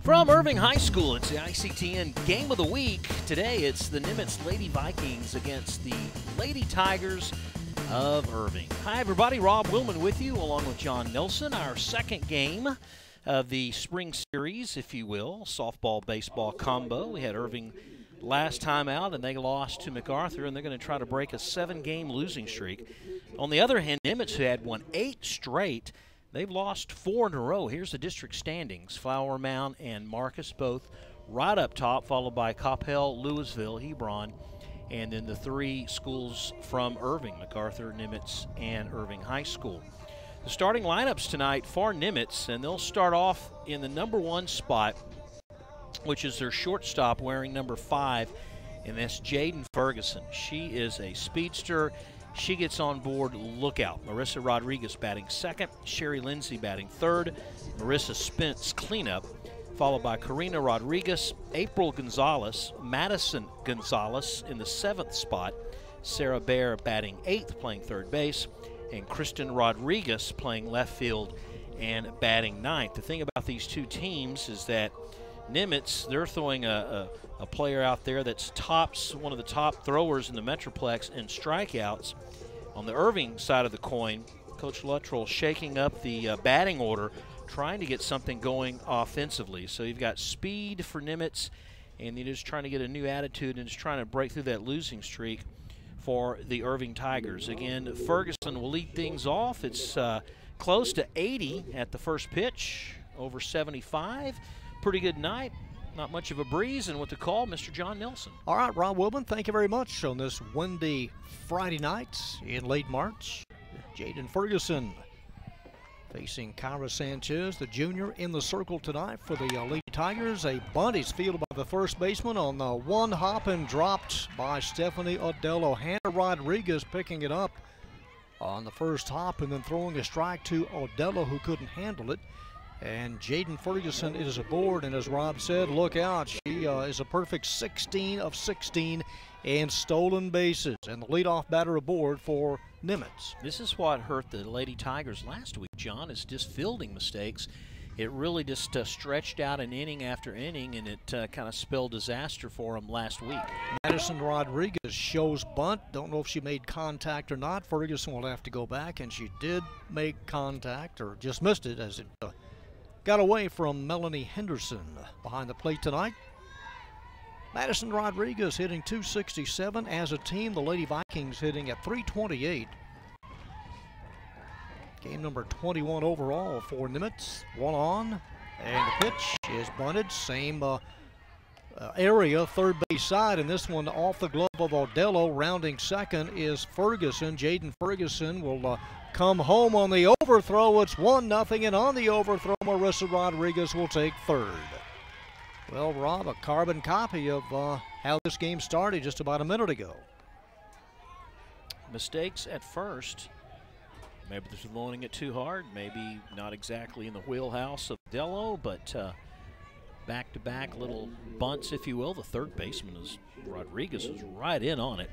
From Irving High School, it's the ICTN Game of the Week. Today, it's the Nimitz Lady Vikings against the Lady Tigers of Irving. Hi, everybody. Rob Willman with you, along with John Nelson. Our second game of the spring series, if you will, softball-baseball combo. We had Irving last time out, and they lost to MacArthur, and they're going to try to break a 7-game losing streak. On the other hand, Nimitz, who had won 8 straight, they've lost 4 in a row. Here's the district standings. Flower Mound and Marcus both right up top, followed by Coppell, Louisville, Hebron, and then the 3 schools from Irving, MacArthur, Nimitz, and Irving High School. The starting lineups tonight for Nimitz, and they'll start off in the #1 spot, which is their shortstop wearing number 5, and that's Jaden Ferguson. She is a speedster. She gets on board, look out. Marissa Rodriguez batting second, Sherry Lindsay batting third, Marissa Spence cleanup, followed by Karina Rodriguez, April Gonzalez, Madison Gonzalez in the 7th spot, Sarah Bear batting 8th, playing third base, and Kristen Rodriguez playing left field and batting 9th. The thing about these two teams is that Nimitz, they're throwing a player out there that's one of the top throwers in the Metroplex in strikeouts. On the Irving side of the coin, Coach Luttrell shaking up the batting order, trying to get something going offensively. So you've got speed for Nimitz, and you're just trying to get a new attitude and just trying to break through that losing streak for the Irving Tigers. Again, Ferguson will lead things off. It's close to 80 at the first pitch, over 75. Pretty good night. Not much of a breeze, and with the call, Mr. John Nelson. All right, Rob Wilman, thank you very much on this windy Friday night in late March. Jaden Ferguson facing Kyra Sanchez, the junior, in the circle tonight for the Lady Tigers. A bunt is fielded by the first baseman on the one hop and dropped by Stephanie Odello. Hannah Rodriguez picking it up on the first hop and then throwing a strike to Odello, who couldn't handle it. And Jaden Ferguson is aboard, and as Rob said, look out. She is a perfect 16 of 16 in stolen bases, and the leadoff batter aboard for Nimitz. This is what hurt the Lady Tigers last week, John, is just fielding mistakes. It really just stretched out an inning after inning, and it kind of spelled disaster for them last week. Madison Rodriguez shows bunt. Don't know if she made contact or not. Ferguson will have to go back, and she did make contact, or just missed it as it got away from Melanie Henderson behind the plate tonight. Madison Rodriguez hitting .267 as a team. The Lady Vikings hitting at .328. Game number 21 overall for Nimitz. One on, and the pitch is bunted. Same area, third base side, and this one off the glove of Odello. Rounding second is Ferguson. Jaden Ferguson will come home on the overthrow. It's 1-0, and on the overthrow, Marissa Rodriguez will take third. Well, Rob, a carbon copy of how this game started just about a minute ago. Mistakes at first. Maybe they're loaning it too hard. Maybe not exactly in the wheelhouse of Dello, but back-to-back little bunts, if you will. The third baseman, Rodriguez, is right in on it.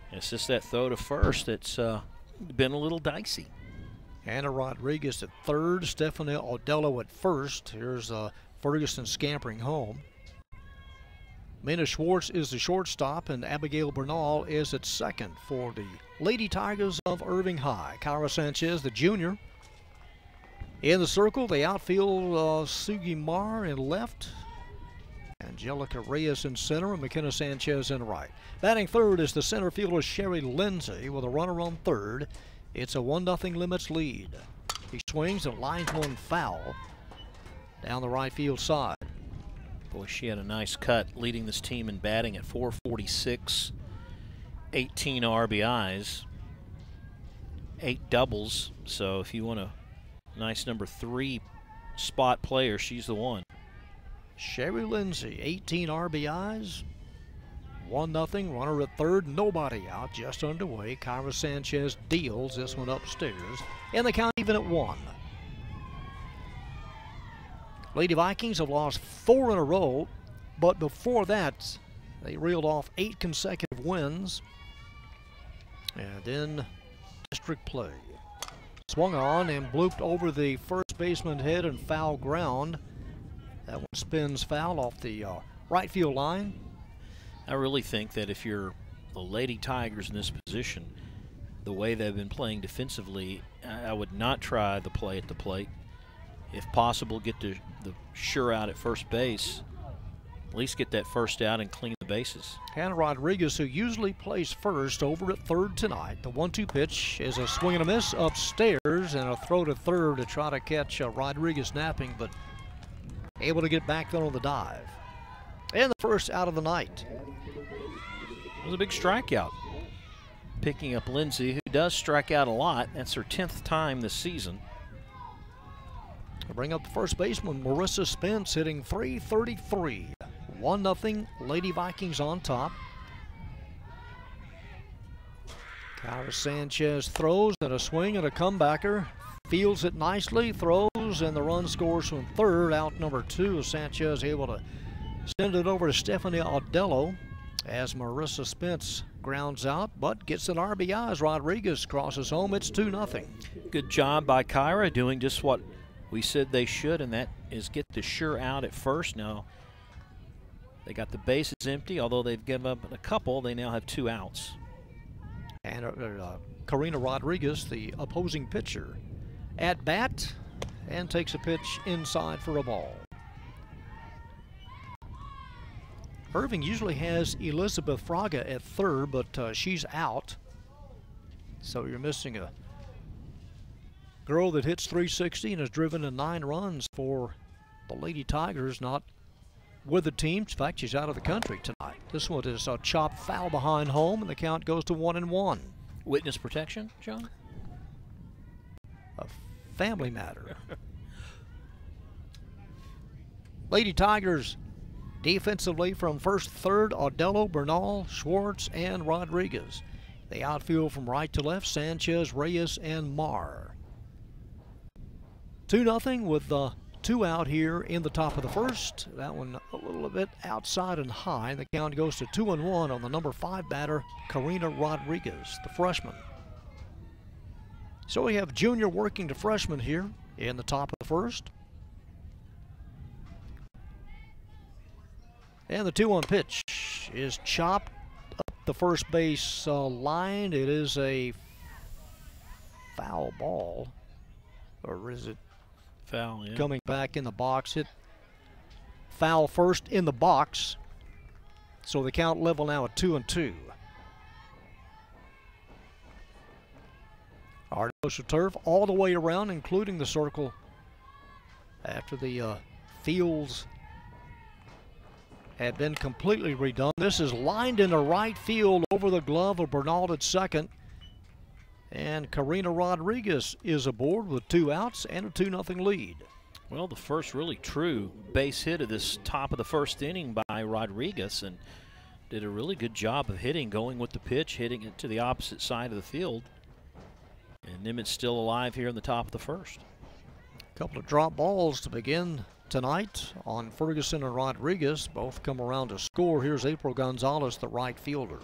And it's just that throw to first that's been a little dicey. Hannah Rodriguez at third, Stephanie Odello at first. Here's Ferguson scampering home. Mina Schwartz is the shortstop, and Abigail Bernal is at second for the Lady Tigers of Irving High. Kyra Sanchez, the junior, in the circle. The outfield, Sugi Mar in left, Angelica Reyes in center, and McKenna Sanchez in right. Batting third is the center fielder Sherry Lindsay with a runner on third. It's a 1-0 Nimitz lead. He swings and lines one foul down the right field side. Boy, she had a nice cut, leading this team in batting at .446, 18 RBIs, 8 doubles. So if you want a nice number 3 spot player, she's the one. Sherry Lindsay, 18 RBIs, 1-0, runner at third, nobody out, just underway. Kyra Sanchez deals this one upstairs, and the count even at 1. Lady Vikings have lost 4 in a row, but before that, they reeled off 8 consecutive wins. And then district play. Swung on and blooped over the first baseman's head and foul ground. That one spins foul off the right field line. I really think that if you're the Lady Tigers in this position, the way they've been playing defensively, I would not try the play at the plate. If possible, get the sure out at first base. At least get that first out and clean the bases. Hannah Rodriguez, who usually plays first, over at third tonight. The 1-2 pitch is a swing and a miss upstairs, and a throw to third to try to catch Rodriguez napping, but able to get back there on the dive. And the first out of the night. It was a big strikeout. Picking up Lindsay, who does strike out a lot. That's her 10th time this season. We'll bring up the first baseman, Marissa Spence, hitting .333. 1-0, Lady Vikings on top. Kyra Sanchez throws and a swing and a comebacker. Fields it nicely, throws, and the run scores from third. Out number 2, Sanchez able to send it over to Stephanie Audello as Marissa Spence grounds out, but gets an RBI as Rodriguez crosses home. It's 2-0. Good job by Kyra doing just what we said they should, and that is get the sure out at first. Now they got the bases empty, although they've given up a couple. They now have 2 outs. And Karina Rodriguez, the opposing pitcher, at bat and takes a pitch inside for a ball. Irving usually has Elizabeth Fraga at third, but she's out. So you're missing a girl that hits .360 and has driven in 9 runs for the Lady Tigers, not with the team. In fact, she's out of the country tonight. This one is a chopped foul behind home, and the count goes to 1-1. Witness protection, John? A family matter. Lady Tigers defensively from first to third, Audello, Bernal, Schwartz, and Rodriguez. The outfield from right to left, Sanchez, Reyes, and Marr. 2-0 with 2 out here in the top of the first. That one a little bit outside and high. The count goes to 2-1 on the number 5 batter, Karina Rodriguez, the freshman. So we have junior working to freshman here in the top of the first. And the 2-1 pitch is chopped up the first base line. It is a foul ball. Or is it foul? Yeah. Coming back in the box. Hit foul first in the box. So the count level now at 2-2. Artificial turf all the way around, including the circle after the fields had been completely redone. This is lined into right field over the glove of Bernal at second. And Karina Rodriguez is aboard with 2 outs and a 2-0 lead. Well, the first really true base hit of this top of the first inning by Rodriguez, and did a really good job of hitting, going with the pitch, hitting it to the opposite side of the field. And Nimitz still alive here in the top of the first. A couple of drop balls to begin tonight on Ferguson and Rodriguez. Both come around to score. Here's April Gonzalez, the right fielder.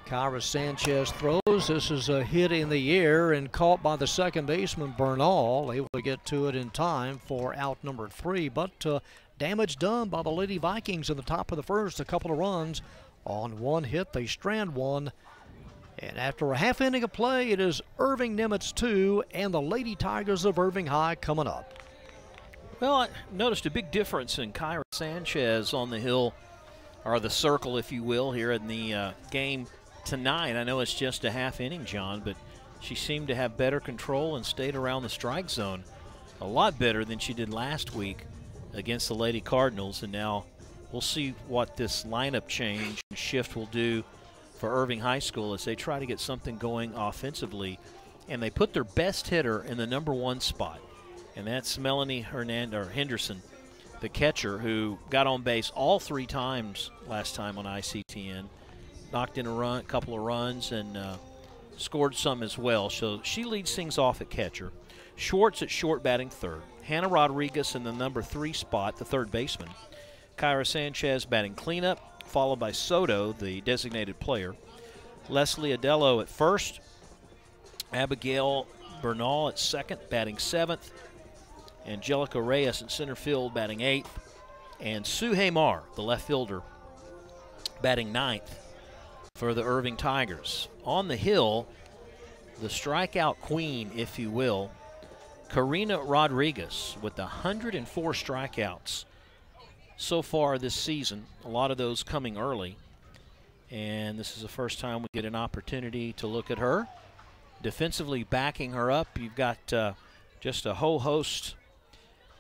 Kyra Sanchez throws. This is a hit in the air and caught by the second baseman, Bernal. Able to get to it in time for out number 3. But damage done by the Lady Vikings in the top of the first. A couple of runs on 1 hit. They strand 1. And after a half inning of play, it is Irving Nimitz 2 and the Lady Tigers of Irving High coming up. Well, I noticed a big difference in Kyra Sanchez on the hill, or the circle, if you will, here in the game tonight. I know it's just a half inning, John, but she seemed to have better control and stayed around the strike zone a lot better than she did last week against the Lady Cardinals. And now we'll see what this lineup change and shift will do for Irving High School as they try to get something going offensively. And they put their best hitter in the number 1 spot, and that's Melanie Henderson, the catcher, who got on base all 3 times last time on ICTN, knocked in a couple of runs, and scored some as well. So she leads things off at catcher. Schwartz at short, batting third. Hannah Rodriguez in the number 3 spot, the third baseman. Kyra Sanchez batting cleanup, followed by Soto, the designated player. Leslie Audello at first. Abigail Bernal at second, batting 7th. Angelica Reyes in center field batting 8th. And Sue Haymar, the left fielder, batting 9th for the Irving Tigers. On the hill, the strikeout queen, if you will, Karina Rodriguez with 104 strikeouts so far this season, a lot of those coming early. And this is the first time we get an opportunity to look at her. Defensively backing her up, you've got just a whole host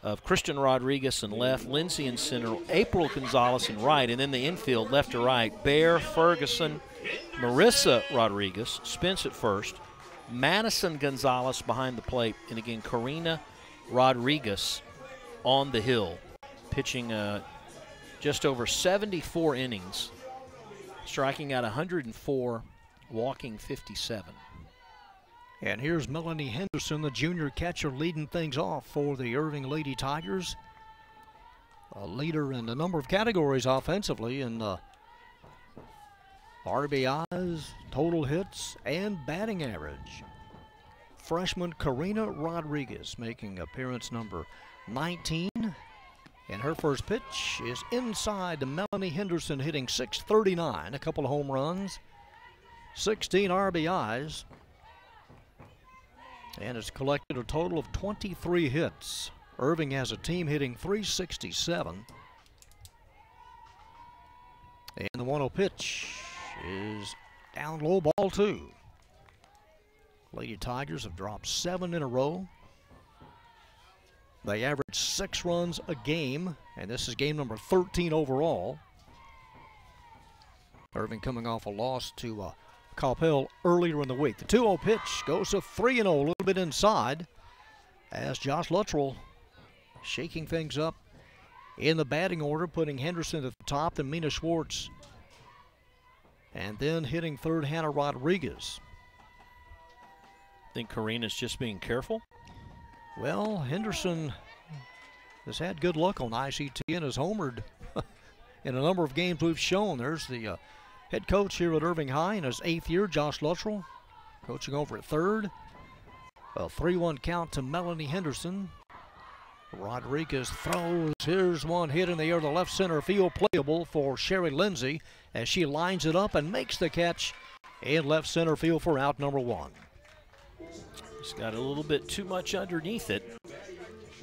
of Christian Rodriguez in left, Lindsay in center, April Gonzalez in right, and then the infield left to right. Bear, Ferguson, Marissa Rodriguez, Spence at first, Madison Gonzalez behind the plate, and again Karina Rodriguez on the hill, pitching just over 74 innings, striking out 104, walking 57. And here's Melanie Henderson, the junior catcher, leading things off for the Irving Lady Tigers. A leader in a number of categories offensively in RBIs, total hits, and batting average. Freshman Karina Rodriguez making appearance number 19. And her first pitch is inside to Melanie Henderson, hitting .639, a couple of home runs, 16 RBIs. And has collected a total of 23 hits. Irving has a team hitting .367. And the 1-0 pitch is down low, ball 2. Lady Tigers have dropped 7 in a row. They average 6 runs a game, and this is game number 13 overall. Irving coming off a loss to Coppell earlier in the week. The 2-0 pitch goes to 3-0, a little bit inside, as Josh Luttrell shaking things up in the batting order, putting Henderson at the top, then Mina Schwartz, and then hitting third, Hannah Rodriguez. Think Karina's just being careful? Well, Henderson has had good luck on ICT and has homered in a number of games we've shown. There's the head coach here at Irving High in his 8th year, Josh Luttrell, coaching over at third. A 3-1 count to Melanie Henderson. Rodriguez throws. Here's one hit in the air to left center field, playable for Sherry Lindsay as she lines it up and makes the catch in left center field for out number 1. It's got a little bit too much underneath it.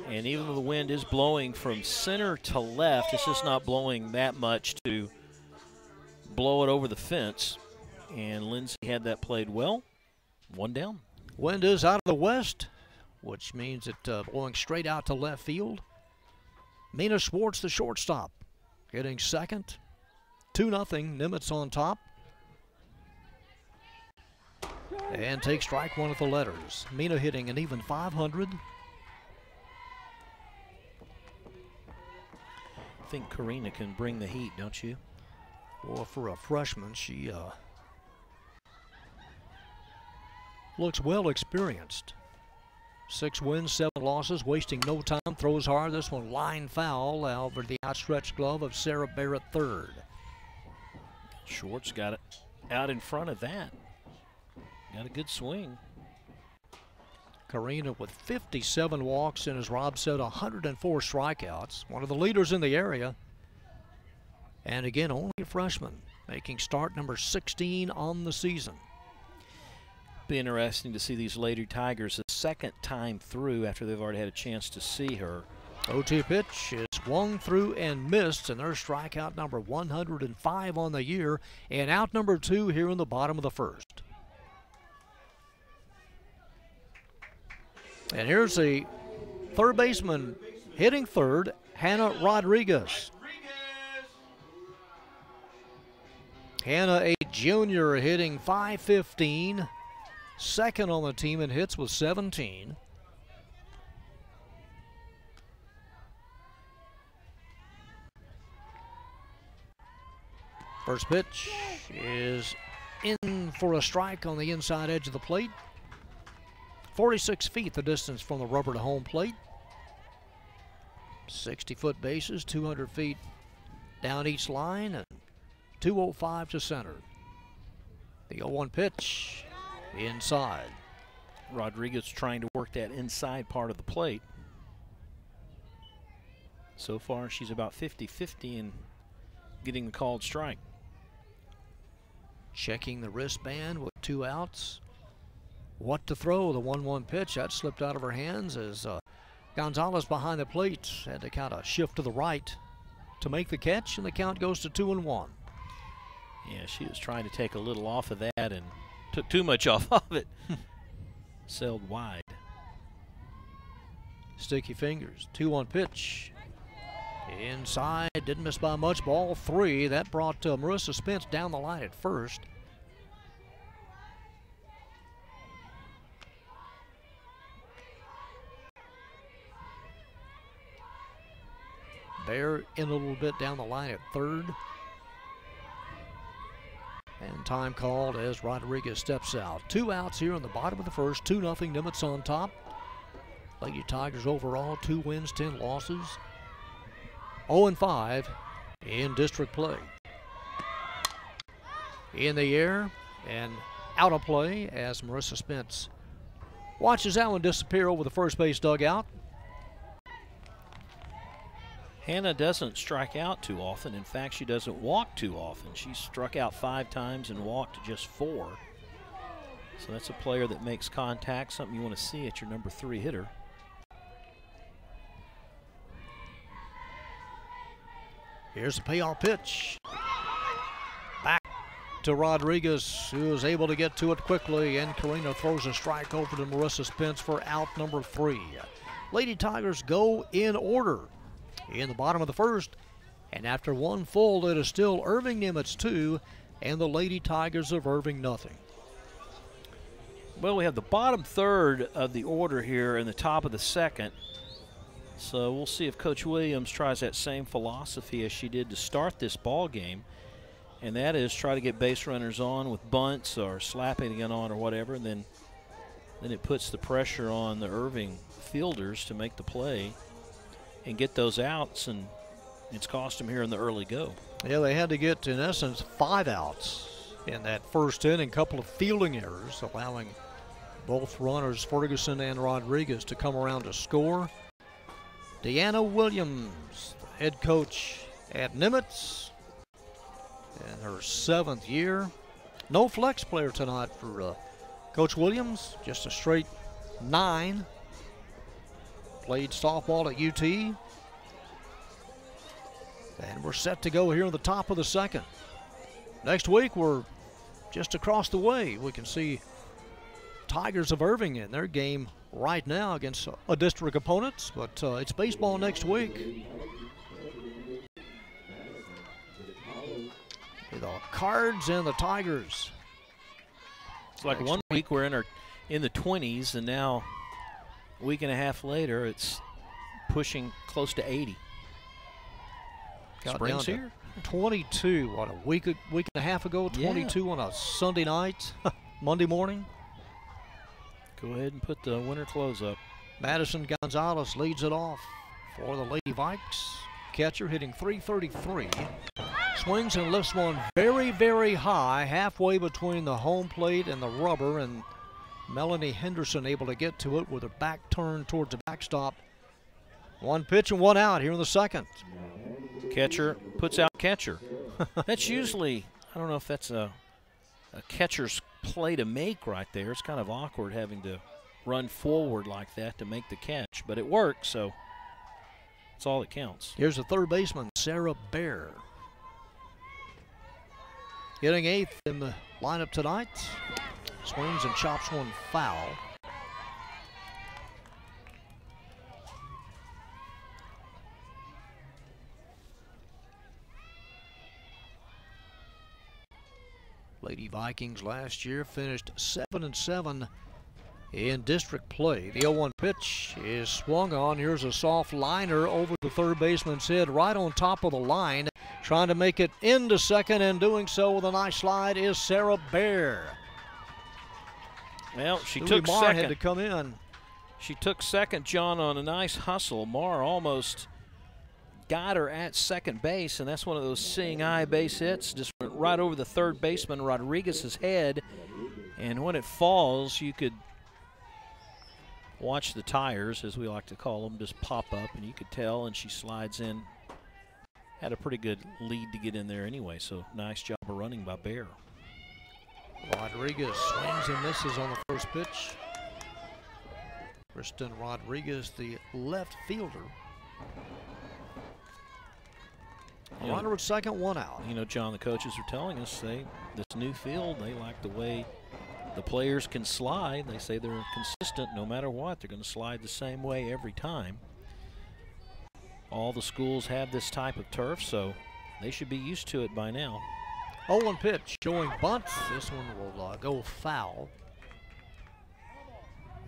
And even though the wind is blowing from center to left, it's just not blowing that much to blow it over the fence. And Lindsay had that played well. 1 down. Wind is out of the west, which means it blowing straight out to left field. Mina Schwartz, the shortstop, hitting second. 2-0, Nimitz on top. And takes strike 1 at the letters. Mina hitting an even .500. I think Karina can bring the heat, don't you? Well, for a freshman, she looks well experienced. 6 wins, 7 losses, wasting no time, throws hard. This one line foul over the outstretched glove of Sarah Barrett, third. Schwartz got it out in front of that. Got a good swing. Karina with 57 walks and, as Rob said, 104 strikeouts. One of the leaders in the area. And again, only a freshman, making start number 16 on the season. Be interesting to see these Lady Tigers a second time through after they've already had a chance to see her. 0-2 pitch is swung through and missed, and their strikeout number 105 on the year, and out number 2 here in the bottom of the first. And here's the third baseman hitting third, Hannah Rodriguez. Hannah, a junior, hitting .515, second on the team in hits with 17. First pitch is in for a strike on the inside edge of the plate. 46 feet the distance from the rubber to home plate. 60-foot bases, 200 feet down each line, and 205 to center. The 0-1 pitch inside. Rodriguez trying to work that inside part of the plate. So far, she's about 50-50 in getting the called strike. Checking the wristband with 2 outs. What to throw? The 1-1 pitch that slipped out of her hands as Gonzalez behind the plate had to kind of shift to the right to make the catch, and the count goes to 2-1. Yeah, she was trying to take a little off of that and took too much off of it. Sailed wide. Sticky fingers. 2-1 pitch. Inside, didn't miss by much. Ball 3. That brought Marissa Spence down the line at first. Bear in a little bit down the line at third. And time called as Rodriguez steps out. 2 outs here in the bottom of the first. 2-0 Nimitz on top. Lady Tigers overall, 2 wins, 10 losses. 0-5 in district play. In the air and out of play as Marissa Spence watches that one disappear over the first base dugout. Hannah doesn't strike out too often. In fact, she doesn't walk too often. She's struck out 5 times and walked just 4. So that's a player that makes contact, something you want to see at your number 3 hitter. Here's the payoff pitch. Back to Rodriguez, who was able to get to it quickly, and Karina throws a strike over to Marissa Spence for out number 3. Lady Tigers go in order in the bottom of the first, and after 1 full, it is still Irving Nimitz 2 and the Lady Tigers of Irving nothing. Well, we have the bottom third of the order here in the top of the second. So we'll see if Coach Williams tries that same philosophy as she did to start this ball game, and that is try to get base runners on with bunts or slapping it on or whatever, and then it puts the pressure on the Irving fielders to make the play and get those outs, and it's cost them here in the early go. Yeah, they had to get, in essence, 5 outs in that first inning, a couple of fielding errors, allowing both runners, Ferguson and Rodriguez, to come around to score. Deanna Williams, the head coach at Nimitz, in her 7th year. No flex player tonight for Coach Williams, just a straight 9. Played softball at UT. And we're set to go here in the top of the second. Next week, we're just across the way. We can see Tigers of Irving in their game right now against a district opponent, but it's baseball next week. The Cards and the Tigers. It's like one week we're in the 20s, and now a week and a half later it's pushing close to 80. Got Spring's here. 22, what, a week and a half ago, 22 on a Sunday night, Monday morning. Go ahead and put the winter clothes up. Madison Gonzalez leads it off for the Lady Vikes. Catcher hitting .333. Swings and lifts one very, very high, halfway between the home plate and the rubber, and Melanie Henderson able to get to it with her back turned towards the backstop. 1 pitch and 1 out here in the second. Catcher puts out catcher. That's usually, I don't know if that's a catcher's play to make right there. It's kind of awkward having to run forward like that to make the catch, but it works, so that's all that counts. Here's the third baseman, Sarah Bear. Hitting 8th in the lineup tonight. Swings and chops one foul. Lady Vikings last year finished 7-7 in district play. The 0-1 pitch is swung on. Here's a soft liner over the third baseman's head right on top of the line. Trying to make it into second, and doing so with a nice slide is Sarah Bear. Well, she took second. Had to come in. She took second, John, on a nice hustle. Marr almost got her at second base, and that's one of those seeing eye base hits. Just went right over the third baseman Rodriguez's head, and when it falls, you could watch the tires, as we like to call them, just pop up, and you could tell, and she slides in. Had a pretty good lead to get in there anyway, so nice job of running by Bear. Rodriguez swings and misses on the first pitch. Kristen Rodriguez, the left fielder. Runner at second, one out. You know, John, the coaches are telling us this new field, they like the way the players can slide. They say they're consistent no matter what. They're going to slide the same way every time. All the schools have this type of turf, so they should be used to it by now. 0-1 pitch, showing bunt. This one will go foul.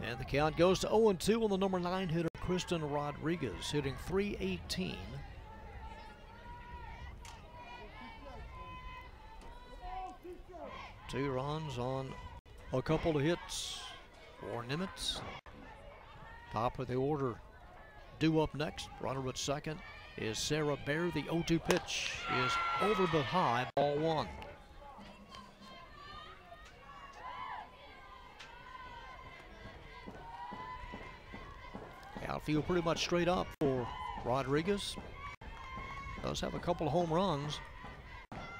And the count goes to 0-2 on the number 9 hitter, Kristen Rodriguez, hitting .318. Two runs on a couple of hits for Nimitz. Top of the order due up next. Runner at second is Sarah Bear. The 0-2 pitch is over but high, ball one. Outfield pretty much straight up for Rodriguez. Does have a couple of home runs.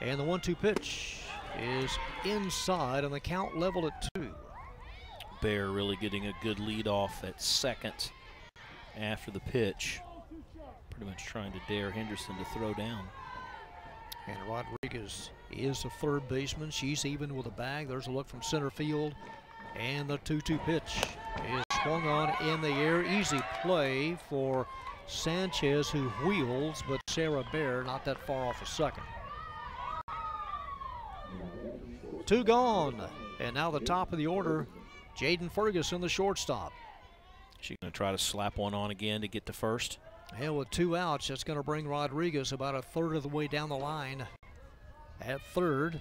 And the 1-2 pitch is inside, and the count leveled at 2. Bear really getting a good lead off at second after the pitch. Pretty much trying to dare Henderson to throw down. And Rodriguez is a third baseman. She's even with a bag. There's a look from center field. And the 2-2 pitch is swung on in the air. Easy play for Sanchez, who wheels, but Sarah Bear not that far off a second. 2 gone. And now the top of the order, Jaden Ferguson, the shortstop. She's going to try to slap one on again to get to first. And with 2 outs, that's going to bring Rodriguez about a third of the way down the line at third.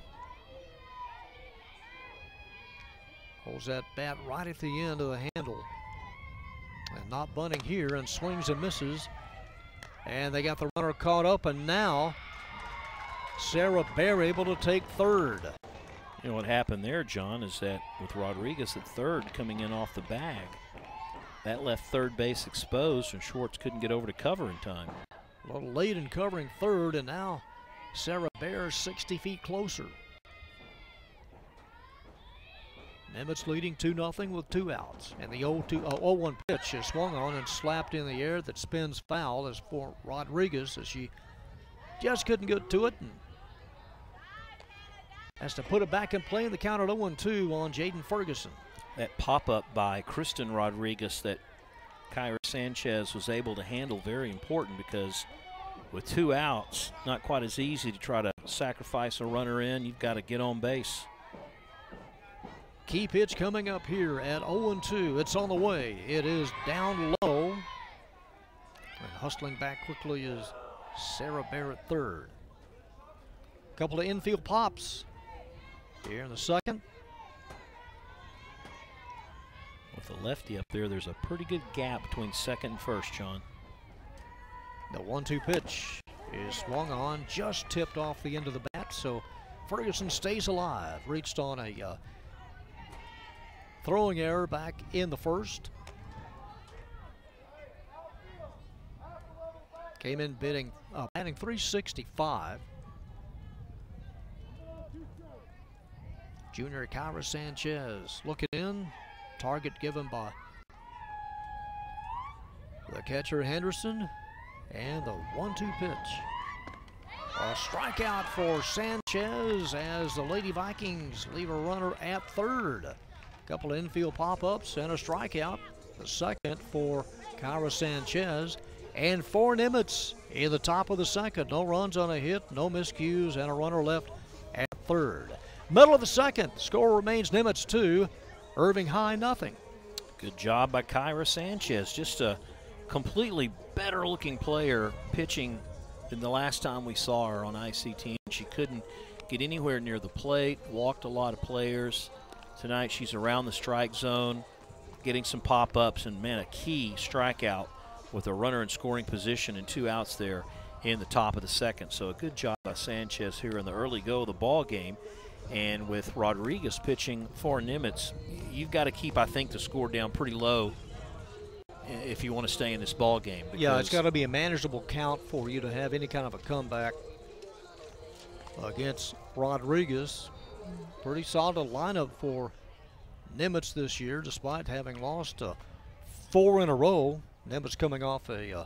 Holds that bat right at the end of the handle. And not bunting here, and swings and misses. And they got the runner caught up, and now Sarah Bear able to take third. You know what happened there, John, is that with Rodriguez at third coming in off the bag, that left third base exposed, and Schwartz couldn't get over to cover in time. A little late in covering third, and now Sarah Bear 60 feet closer. Nimitz leading 2-0 with 2 outs. And the 0-1 pitch is swung on and slapped in the air that spins foul as for Rodriguez, as she just couldn't get to it and has to put it back in play, in the count at 0-2 on Jaden Ferguson. That pop-up by Kristen Rodriguez that Kyra Sanchez was able to handle, very important, because with 2 outs, not quite as easy to try to sacrifice a runner in. You've got to get on base. Key pitch coming up here at 0-2. It's on the way. It is down low. And hustling back quickly is Sarah Bear at third. A couple of infield pops here in the second. With the lefty up there, there's a pretty good gap between second and first, John. The 1-2 pitch is swung on, just tipped off the end of the bat, so Ferguson stays alive. Reached on a throwing error back in the first. Came in batting .365. Junior Kyra Sanchez looking in. Target given by the catcher Henderson. And the 1-2 pitch. A strikeout for Sanchez as the Lady Vikings leave a runner at third. A couple of infield pop-ups and a strikeout. The second for Kyra Sanchez. And for Nimitz in the top of the second. No runs on a hit, no miscues, and a runner left at third. Middle of the second, score remains Nimitz 2, Irving High 0. Good job by Kyra Sanchez. Just a completely better looking player pitching than the last time we saw her on ICT. She couldn't get anywhere near the plate, walked a lot of players. Tonight she's around the strike zone, getting some pop-ups, and man, a key strikeout with a runner in scoring position and 2 outs there in the top of the second. So a good job by Sanchez here in the early go of the ball game. And with Rodriguez pitching for Nimitz, you've got to keep, I think, the score down pretty low if you want to stay in this ball game. Yeah, it's got to be a manageable count for you to have any kind of a comeback against Rodriguez. Pretty solid lineup for Nimitz this year, despite having lost 4 in a row. Nimitz coming off a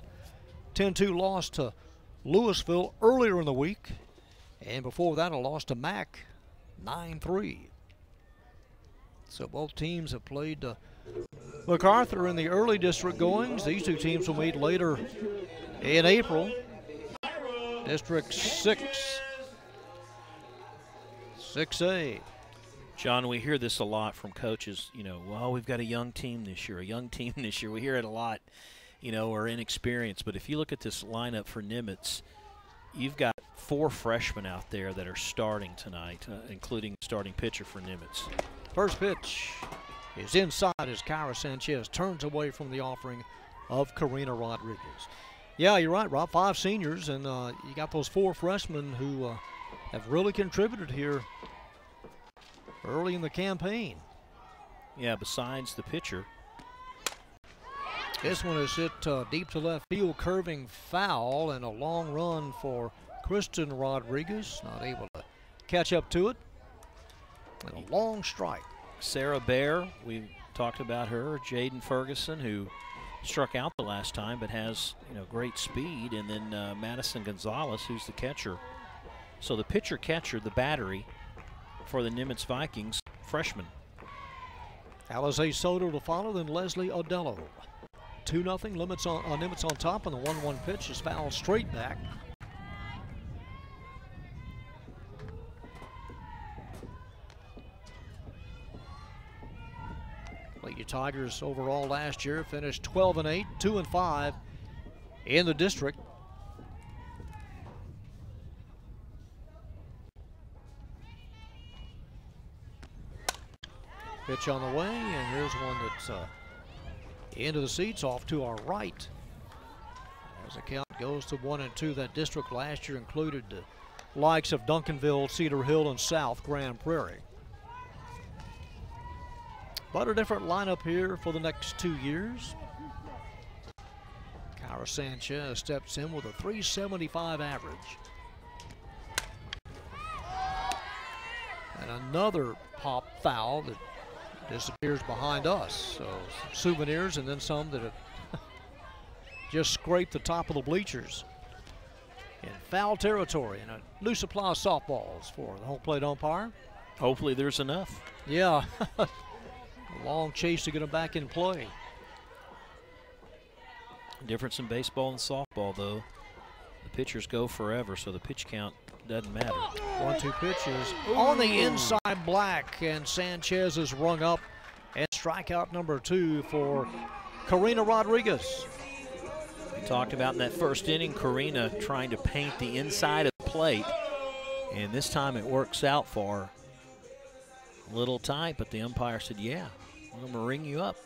10-2 loss to Louisville earlier in the week, and before that a loss to Mac 9-3. So both teams have played MacArthur in the early district goings. These two teams will meet later in April. District 6, 6A. John, we hear this a lot from coaches, you know, well, we've got a young team this year, We hear it a lot, you know, or inexperienced. But if you look at this lineup for Nimitz, you've got 4 freshmen out there that are starting tonight, including starting pitcher for Nimitz. First pitch is inside as Kyra Sanchez turns away from the offering of Karina Rodriguez. Yeah, you're right, Rob. 5 seniors, and you got those 4 freshmen who have really contributed here early in the campaign. Yeah, besides the pitcher. This one is hit deep to left field, curving foul, and a long run for Kristen Rodriguez. Not able to catch up to it. And a long strike. Sarah Bear, we talked about her. Jaden Ferguson, who struck out the last time but has, you know, great speed. And then Madison Gonzalez, who's the catcher. So the pitcher-catcher, the battery for the Nimitz Vikings, freshman. Alizé Soto to follow, then Leslie Odello. 2-0, Nimitz on top, and the 1-1 pitch is fouled straight back. Lady Tigers overall last year finished 12-8, 2-5 in the district. Pitch on the way, and here's one that's into the seats off to our right. As the count goes to 1-2, that district last year included the likes of Duncanville, Cedar Hill, and South Grand Prairie. But a different lineup here for the next 2 years. Kyra Sanchez steps in with a .375 average. And another pop foul that disappears behind us. So some souvenirs and then some that have just scraped the top of the bleachers. In foul territory, and a new supply of softballs for the home plate umpire. Hopefully there's enough. Yeah. A long chase to get him back in play. Difference in baseball and softball, though. The pitchers go forever, so the pitch count doesn't matter. 1-2 pitches on the inside black, and Sanchez is rung up, and strikeout number 2 for Karina Rodriguez. We talked about in that first inning, Karina trying to paint the inside of the plate, and this time it works out for her. A little tight, but the umpire said, yeah, I'm going to ring you up.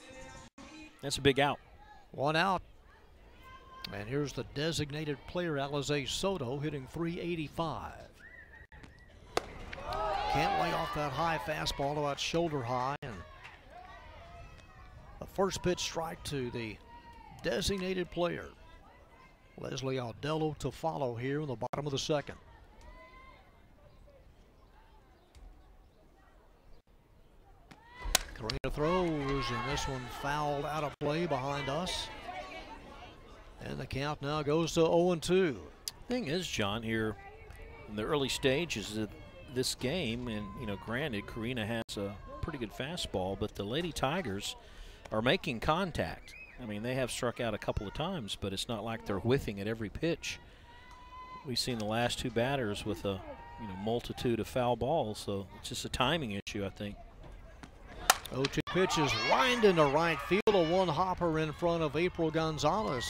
That's a big out. 1 out. And here's the designated player, Alizé Soto, hitting .385. Can't lay off that high fastball, about shoulder high. And the first pitch strike to the designated player. Leslie Odello to follow here in the bottom of the second. Karina throws, and this one fouled out of play behind us. And the count now goes to 0-2. Thing is, John, here in the early stages of this game, and, you know, granted, Karina has a pretty good fastball, but the Lady Tigers are making contact. I mean, they have struck out a couple of times, but it's not like they're whiffing at every pitch. We've seen the last 2 batters with a, you know, multitude of foul balls, so it's just a timing issue, I think. 0-2 pitch is lined into right field, a 1-hopper in front of April Gonzalez,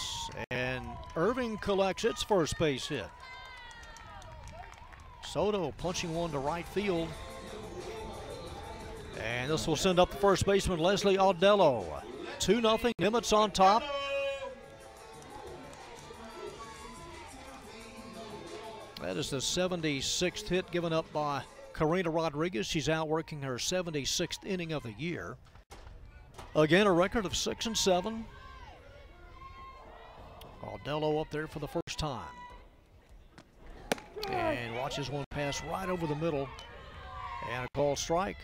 and Irving collects its first base hit. Soto punching one to right field, and this will send up the first baseman Leslie Odello. 2-0, Nimitz on top. That is the 76th hit given up by Karina Rodriguez. She's out working her 76th inning of the year. Again, a record of 6-7. Aldello up there for the first time. And watches one pass right over the middle. And a called strike.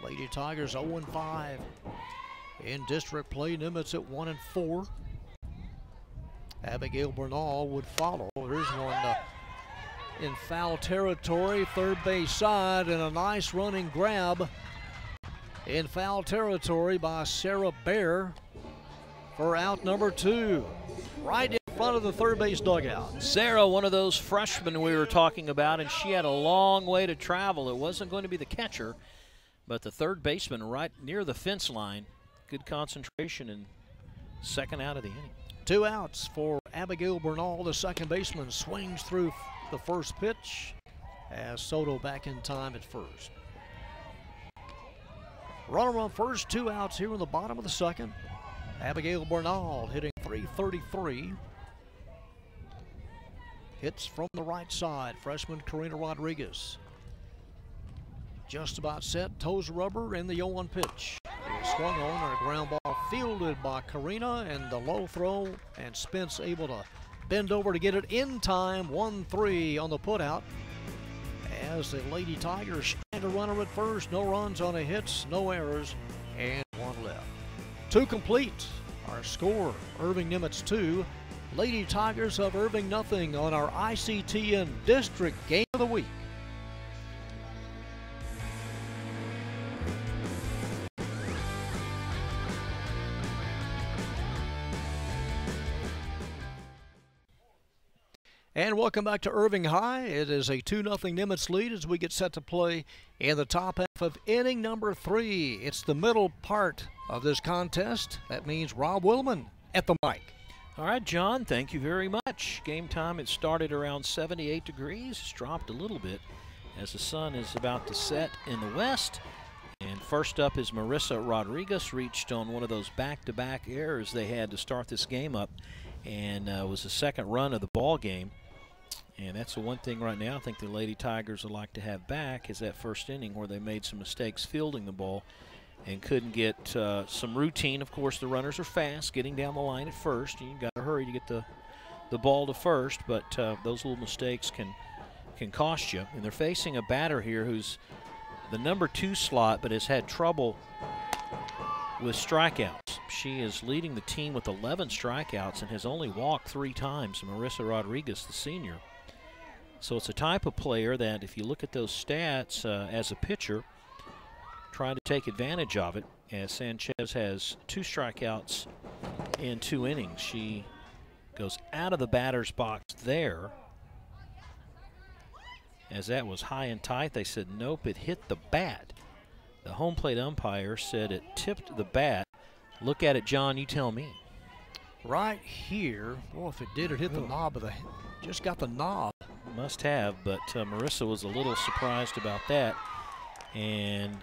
Lady Tigers 0-5. In district play, Nimitz at 1-4. Abigail Bernal would follow. Here's one in foul territory, third base side, and a nice running grab in foul territory by Sarah Bear for out number 2, right in front of the third base dugout. Sarah, one of those freshmen we were talking about, and she had a long way to travel. It wasn't going to be the catcher, but the third baseman right near the fence line. Good concentration and second out of the inning. 2 outs for Abigail Bernal. The second baseman swings through the first pitch as Soto back in time at first. Runner on first, 2 outs here in the bottom of the second. Abigail Bernal hitting .333. Hits from the right side, freshman Karina Rodriguez. Just about set, toes rubber in the 0-1 pitch. It swung on, and a ground ball fielded by Karina, and the low throw, and Spence able to bend over to get it in time. 1-3 on the putout. As the Lady Tigers strand a runner at first, no runs on a hits, no errors, and 1 left. 2 complete. Our score, Irving Nimitz 2, Lady Tigers of Irving nothing on our ICTN District Game of the Week. And welcome back to Irving High. It is a 2-0 Nimitz lead as we get set to play in the top half of inning number 3. It's the middle part of this contest. That means Rob Willman at the mic. All right, John, thank you very much. Game time, it started around 78 degrees. It's dropped a little bit as the sun is about to set in the west. And first up is Marissa Rodriguez, reached on one of those back-to-back errors they had to start this game up, and was the second run of the ball game. And that's the one thing right now I think the Lady Tigers would like to have back is that first inning where they made some mistakes fielding the ball and couldn't get some routine. Of course, the runners are fast, getting down the line at first. You've got to hurry to get the ball to first, but those little mistakes can cost you. And they're facing a batter here who's the number 2 slot but has had trouble with strikeouts. She is leading the team with 11 strikeouts and has only walked 3 times, Marissa Rodriguez, the senior. So it's a type of player that if you look at those stats as a pitcher, trying to take advantage of it, as Sanchez has 2 strikeouts in 2 innings. She goes out of the batter's box there. As that was high and tight, they said nope, it hit the bat. The home plate umpire said it tipped the bat. Look at it, John, you tell me. Right here, well, if it did, it hit the knob of the, just got the knob. Must have, but Marissa was a little surprised about that. And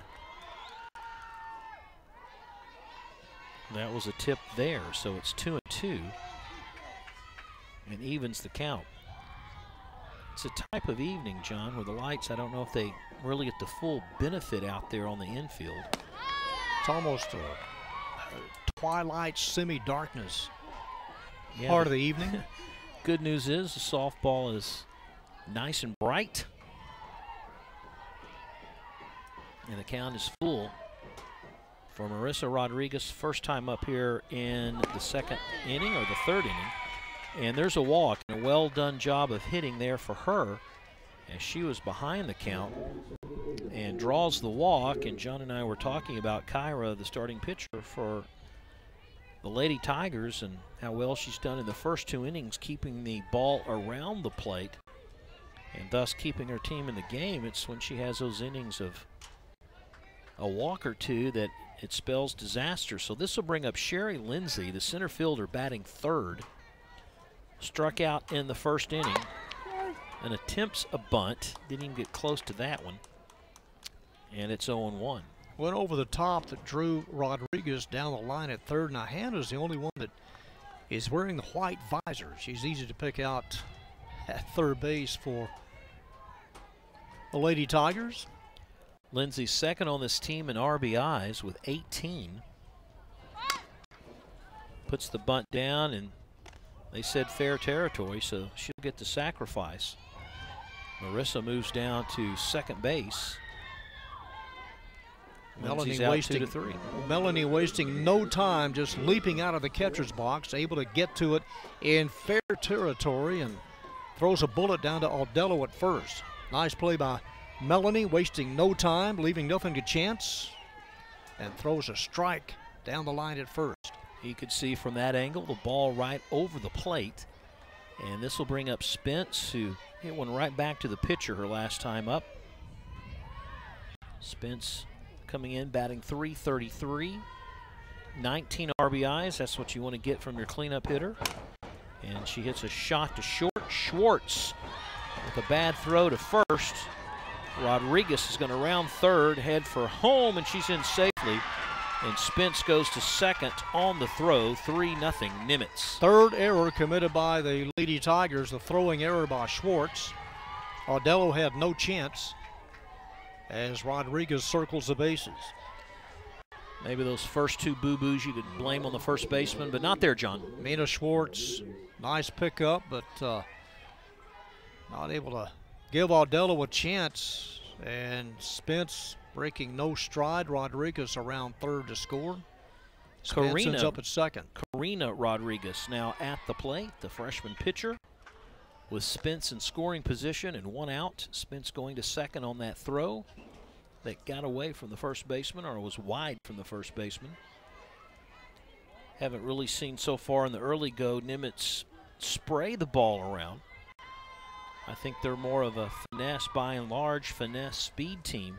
that was a tip there, so it's 2-2 and evens the count. It's a type of evening, John, where the lights, I don't know if they really get the full benefit out there on the infield. It's almost a twilight, semi-darkness part of the evening. Good news is the softball is nice and bright. And the count is full for Marissa Rodriguez. First time up here in the second inning or the third inning. And there's a walk, and a well-done job of hitting there for her as she was behind the count and draws the walk. And John and I were talking about Kyra, the starting pitcher for the Lady Tigers, and how well she's done in the first 2 innings, keeping the ball around the plate and thus keeping her team in the game. It's when she has those innings of a walk or 2 that it spells disaster. So this will bring up Sherry Lindsay, the center fielder, batting third. Struck out in the first inning and attempts a bunt. Didn't even get close to that one. And it's 0-1. Went over the top that drew Rodriguez down the line at third. Now Hannah's the only one that is wearing the white visor. She's easy to pick out at third base for the Lady Tigers. Lindsay's second on this team in RBIs with 18. Puts the bunt down, and they said fair territory, so she'll get the sacrifice. Marissa moves down to second base. Melanie out wasting 2-3. Melanie wasting no time, just leaping out of the catcher's box, able to get to it in fair territory, and throws a bullet down to Aldello at first. Nice play by Melanie, wasting no time, leaving nothing to chance, and throws a strike down the line at first. You could see from that angle the ball right over the plate, and this will bring up Spence, who hit one right back to the pitcher her last time up. Spence coming in, batting .333, 19 RBIs. That's what you want to get from your cleanup hitter. And she hits a shot to short. Schwartz with a bad throw to first. Rodriguez is going to round third, head for home, and she's in safely. And Spence goes to second on the throw, 3-0 Nimitz. Third error committed by the Lady Tigers, the throwing error by Schwartz. Aldello had no chance as Rodriguez circles the bases. Maybe those first two boo-boos you could blame on the first baseman, but not there, John. Mina Schwartz, nice pickup, but not able to give Aldello a chance. And Spence breaking no stride. Rodriguez around third to score. Spence ends up at second. Karina Rodriguez now at the plate, the freshman pitcher, with Spence in scoring position and one out. Spence going to second on that throw that got away from the first baseman, or was wide from the first baseman. Haven't really seen so far in the early go Nimitz spray the ball around. I think they're more of a finesse, by and large, finesse speed team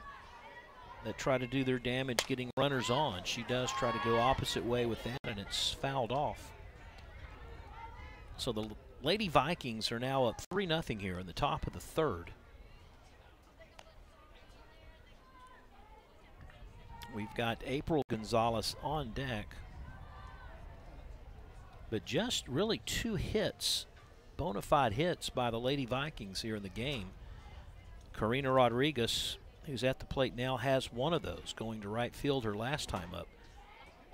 that try to do their damage getting runners on. She does try to go opposite way with that, and it's fouled off. So the Lady Vikings are now up 3-0 here in the top of the third. We've got April Gonzalez on deck, but just really 2 hits, bona fide hits by the Lady Vikings here in the game. Karina Rodriguez, who's at the plate now, has one of those, going to right field her last time up.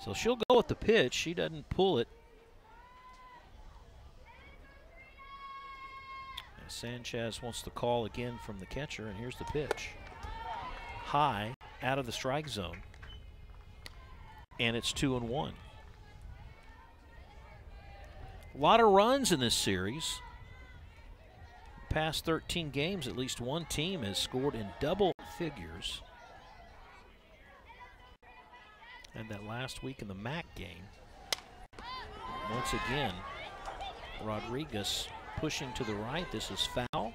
So she'll go with the pitch. She doesn't pull it. Sanchez wants the call again from the catcher, and here's the pitch. High, out of the strike zone, and it's 2-1. A lot of runs in this series. Past 13 games, at least one team has scored in double figures. And that last week in the MAC game, once again, Rodriguez pushing to the right. This is foul.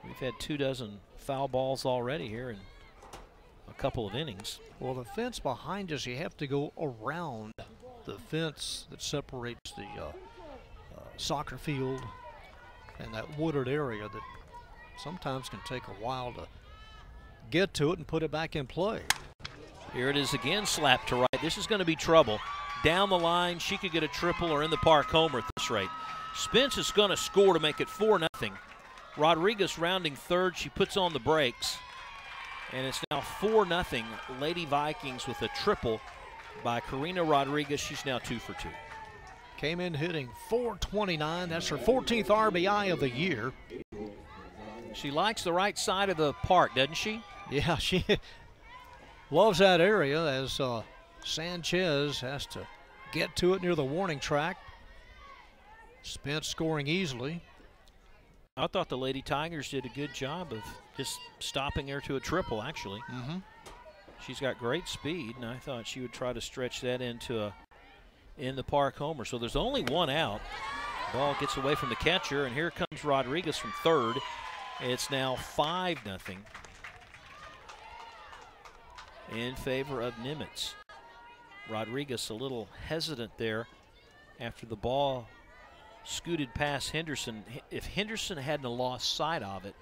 We've had 24 foul balls already here in a couple of innings. Well, the fence behind us, you have to go around the fence that separates the soccer field and that wooded area that sometimes can take a while to get to it and put it back in play. Here it is again, slapped to right. This is going to be trouble. Down the line, she could get a triple or in the park homer at this rate. Spence is going to score to make it 4-0. Rodriguez rounding third. She puts on the brakes, and it's now 4-0 Lady Vikings with a triple by Karina Rodriguez. She's now 2 for 2. Came in hitting .429. That's her 14th RBI of the year. She likes the right side of the park, doesn't she? Yeah, she loves that area as Sanchez has to get to it near the warning track. Spence scoring easily. I thought the Lady Tigers did a good job of just stopping her to a triple, actually. She's got great speed, and I thought she would try to stretch that into a in the park homer. So there's only one out. Ball gets away from the catcher, and here comes Rodriguez from third. It's now 5-0 in favor of Nimitz. Rodriguez a little hesitant there after the ball scooted past Henderson. If Henderson hadn't lost sight of it,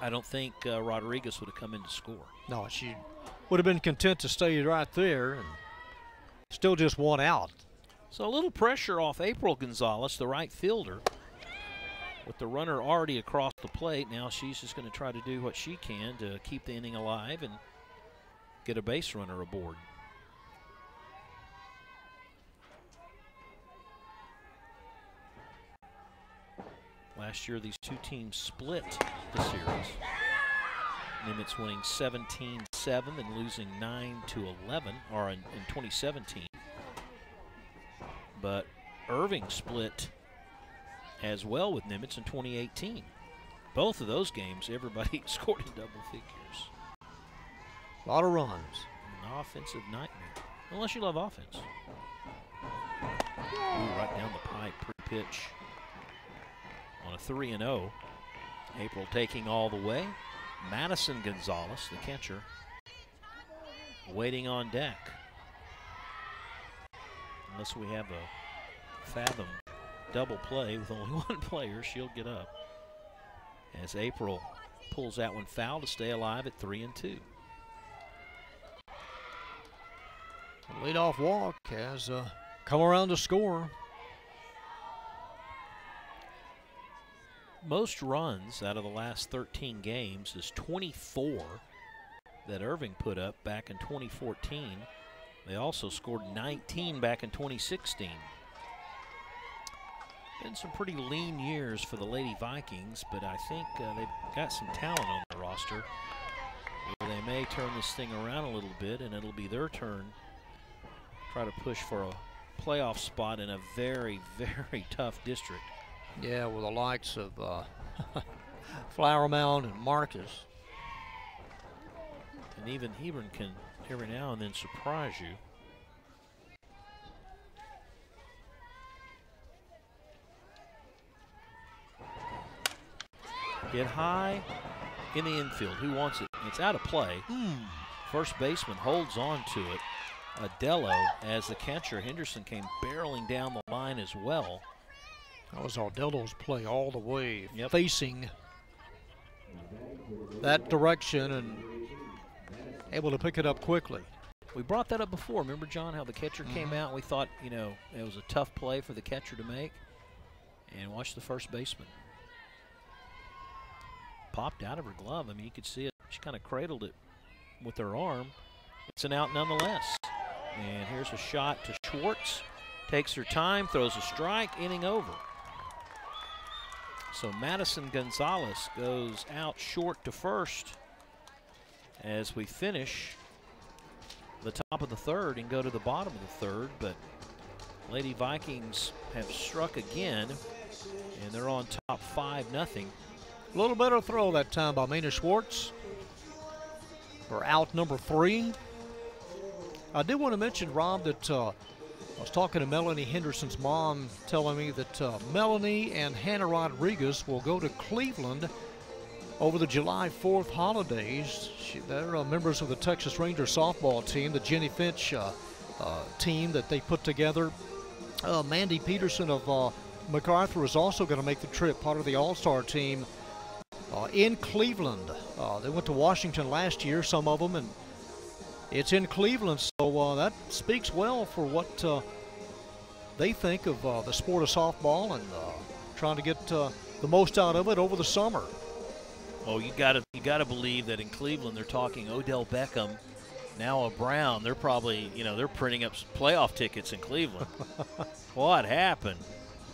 I don't think Rodriguez would have come in to score. No, she would have been content to stay right there, and still just one out. So a little pressure off April Gonzalez, the right fielder. with the runner already across the plate, now she's just going to try to do what she can to keep the inning alive and get a base runner aboard. Last year, these two teams split the series. Nimitz winning 17-7 and losing 9-11, or in 2017. But Irving split as well with Nimitz in 2018. Both of those games, everybody scored in double figures. A lot of runs. An offensive nightmare, unless you love offense. Ooh, right down the pipe, pre-pitch on a 3-0. April taking all the way. Madison Gonzalez, the catcher, waiting on deck. Unless we have a fathom double play with only one player, she'll get up. As April pulls that one foul to stay alive at 3-2. Leadoff walk has come around to score. Most runs out of the last 13 games is 24 that Irving put up back in 2014. They also scored 19 back in 2016. Been some pretty lean years for the Lady Vikings, but I think they've got some talent on the roster. They may turn this thing around a little bit, and it'll be their turn to try to push for a playoff spot in a very, very tough district. Yeah, with the likes of Flower Mound and Marcus. And even Hebron can every now and then surprise you. Get high in the infield. Who wants it? It's out of play. First baseman holds on to it. Adello, as the catcher, Henderson, came barreling down the line as well. That was Aldello's play all the way, Yep. facing that direction and able to pick it up quickly. We brought that up before. Remember, John, how the catcher came out and we thought, you know, it was a tough play for the catcher to make? And watch the first baseman. Popped out of her glove. I mean, you could see it. She kind of cradled it with her arm. It's an out nonetheless. And here's a shot to Schwartz. Takes her time, throws a strike, inning over. So Madison Gonzalez goes out short to first as we finish the top of the third and go to the bottom of the third. But Lady Vikings have struck again, and they're on top 5-0. A little better throw that time by Mina Schwartz for out number 3. I did want to mention, Rob, that I was talking to Melanie Henderson's mom, telling me that Melanie and Hannah Rodriguez will go to Cleveland over the July 4th holidays. They're members of the Texas Rangers softball team, the Jenny Finch team that they put together. Mandy Peterson of MacArthur is also going to make the trip, part of the All-Star team in Cleveland. They went to Washington last year, some of them, and it's in Cleveland, so that speaks well for what they think of the sport of softball and trying to get the most out of it over the summer. Oh, you gotta believe that in Cleveland they're talking Odell Beckham, now a Brown. They're probably, you know, they're printing up playoff tickets in Cleveland. What happened?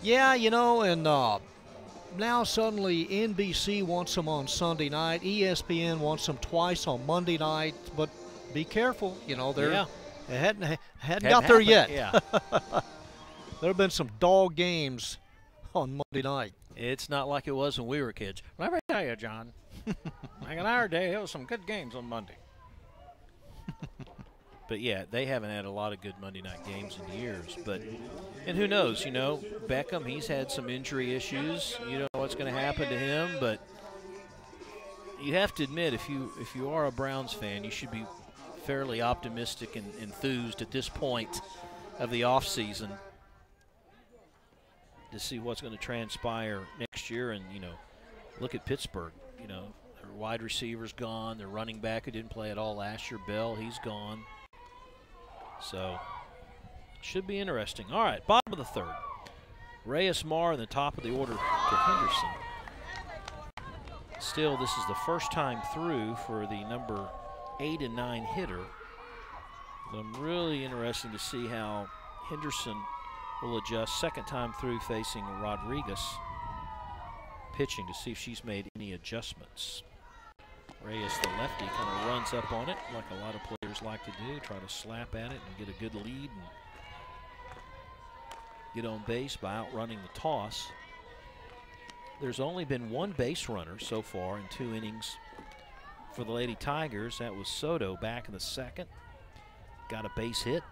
Yeah, you know, and now suddenly NBC wants them on Sunday night. ESPN wants them twice on Monday night, but be careful, you know, they hadn't got there yet. Yeah. There have been some dog games on Monday night. It's not like it was when we were kids. Let me tell you, John, back in our day, it was some good games on Monday. But yeah, they haven't had a lot of good Monday night games in years. And who knows, you know, Beckham, he's had some injury issues. You don't know what's going to happen to him, but you have to admit, if you are a Browns fan, you should be fairly optimistic and enthused at this point of the offseason to see what's going to transpire next year. And, you know, look at Pittsburgh. You know, their wide receiver's gone. Their running back who didn't play at all last year, Bell, he's gone. So, should be interesting. All right, bottom of the third. Reyes Marr in the top of the order to Henderson. Still, this is the first time through for the number 8 and 9 hitter. I'm really interested to see how Henderson will adjust second time through facing Rodriguez pitching, to see if she's made any adjustments. Reyes, the lefty, kind of runs up on it like a lot of players like to do, try to slap at it and get a good lead and get on base by outrunning the toss. There's only been one base runner so far in 2 innings for the Lady Tigers. That was Soto back in the second. Got a base hit.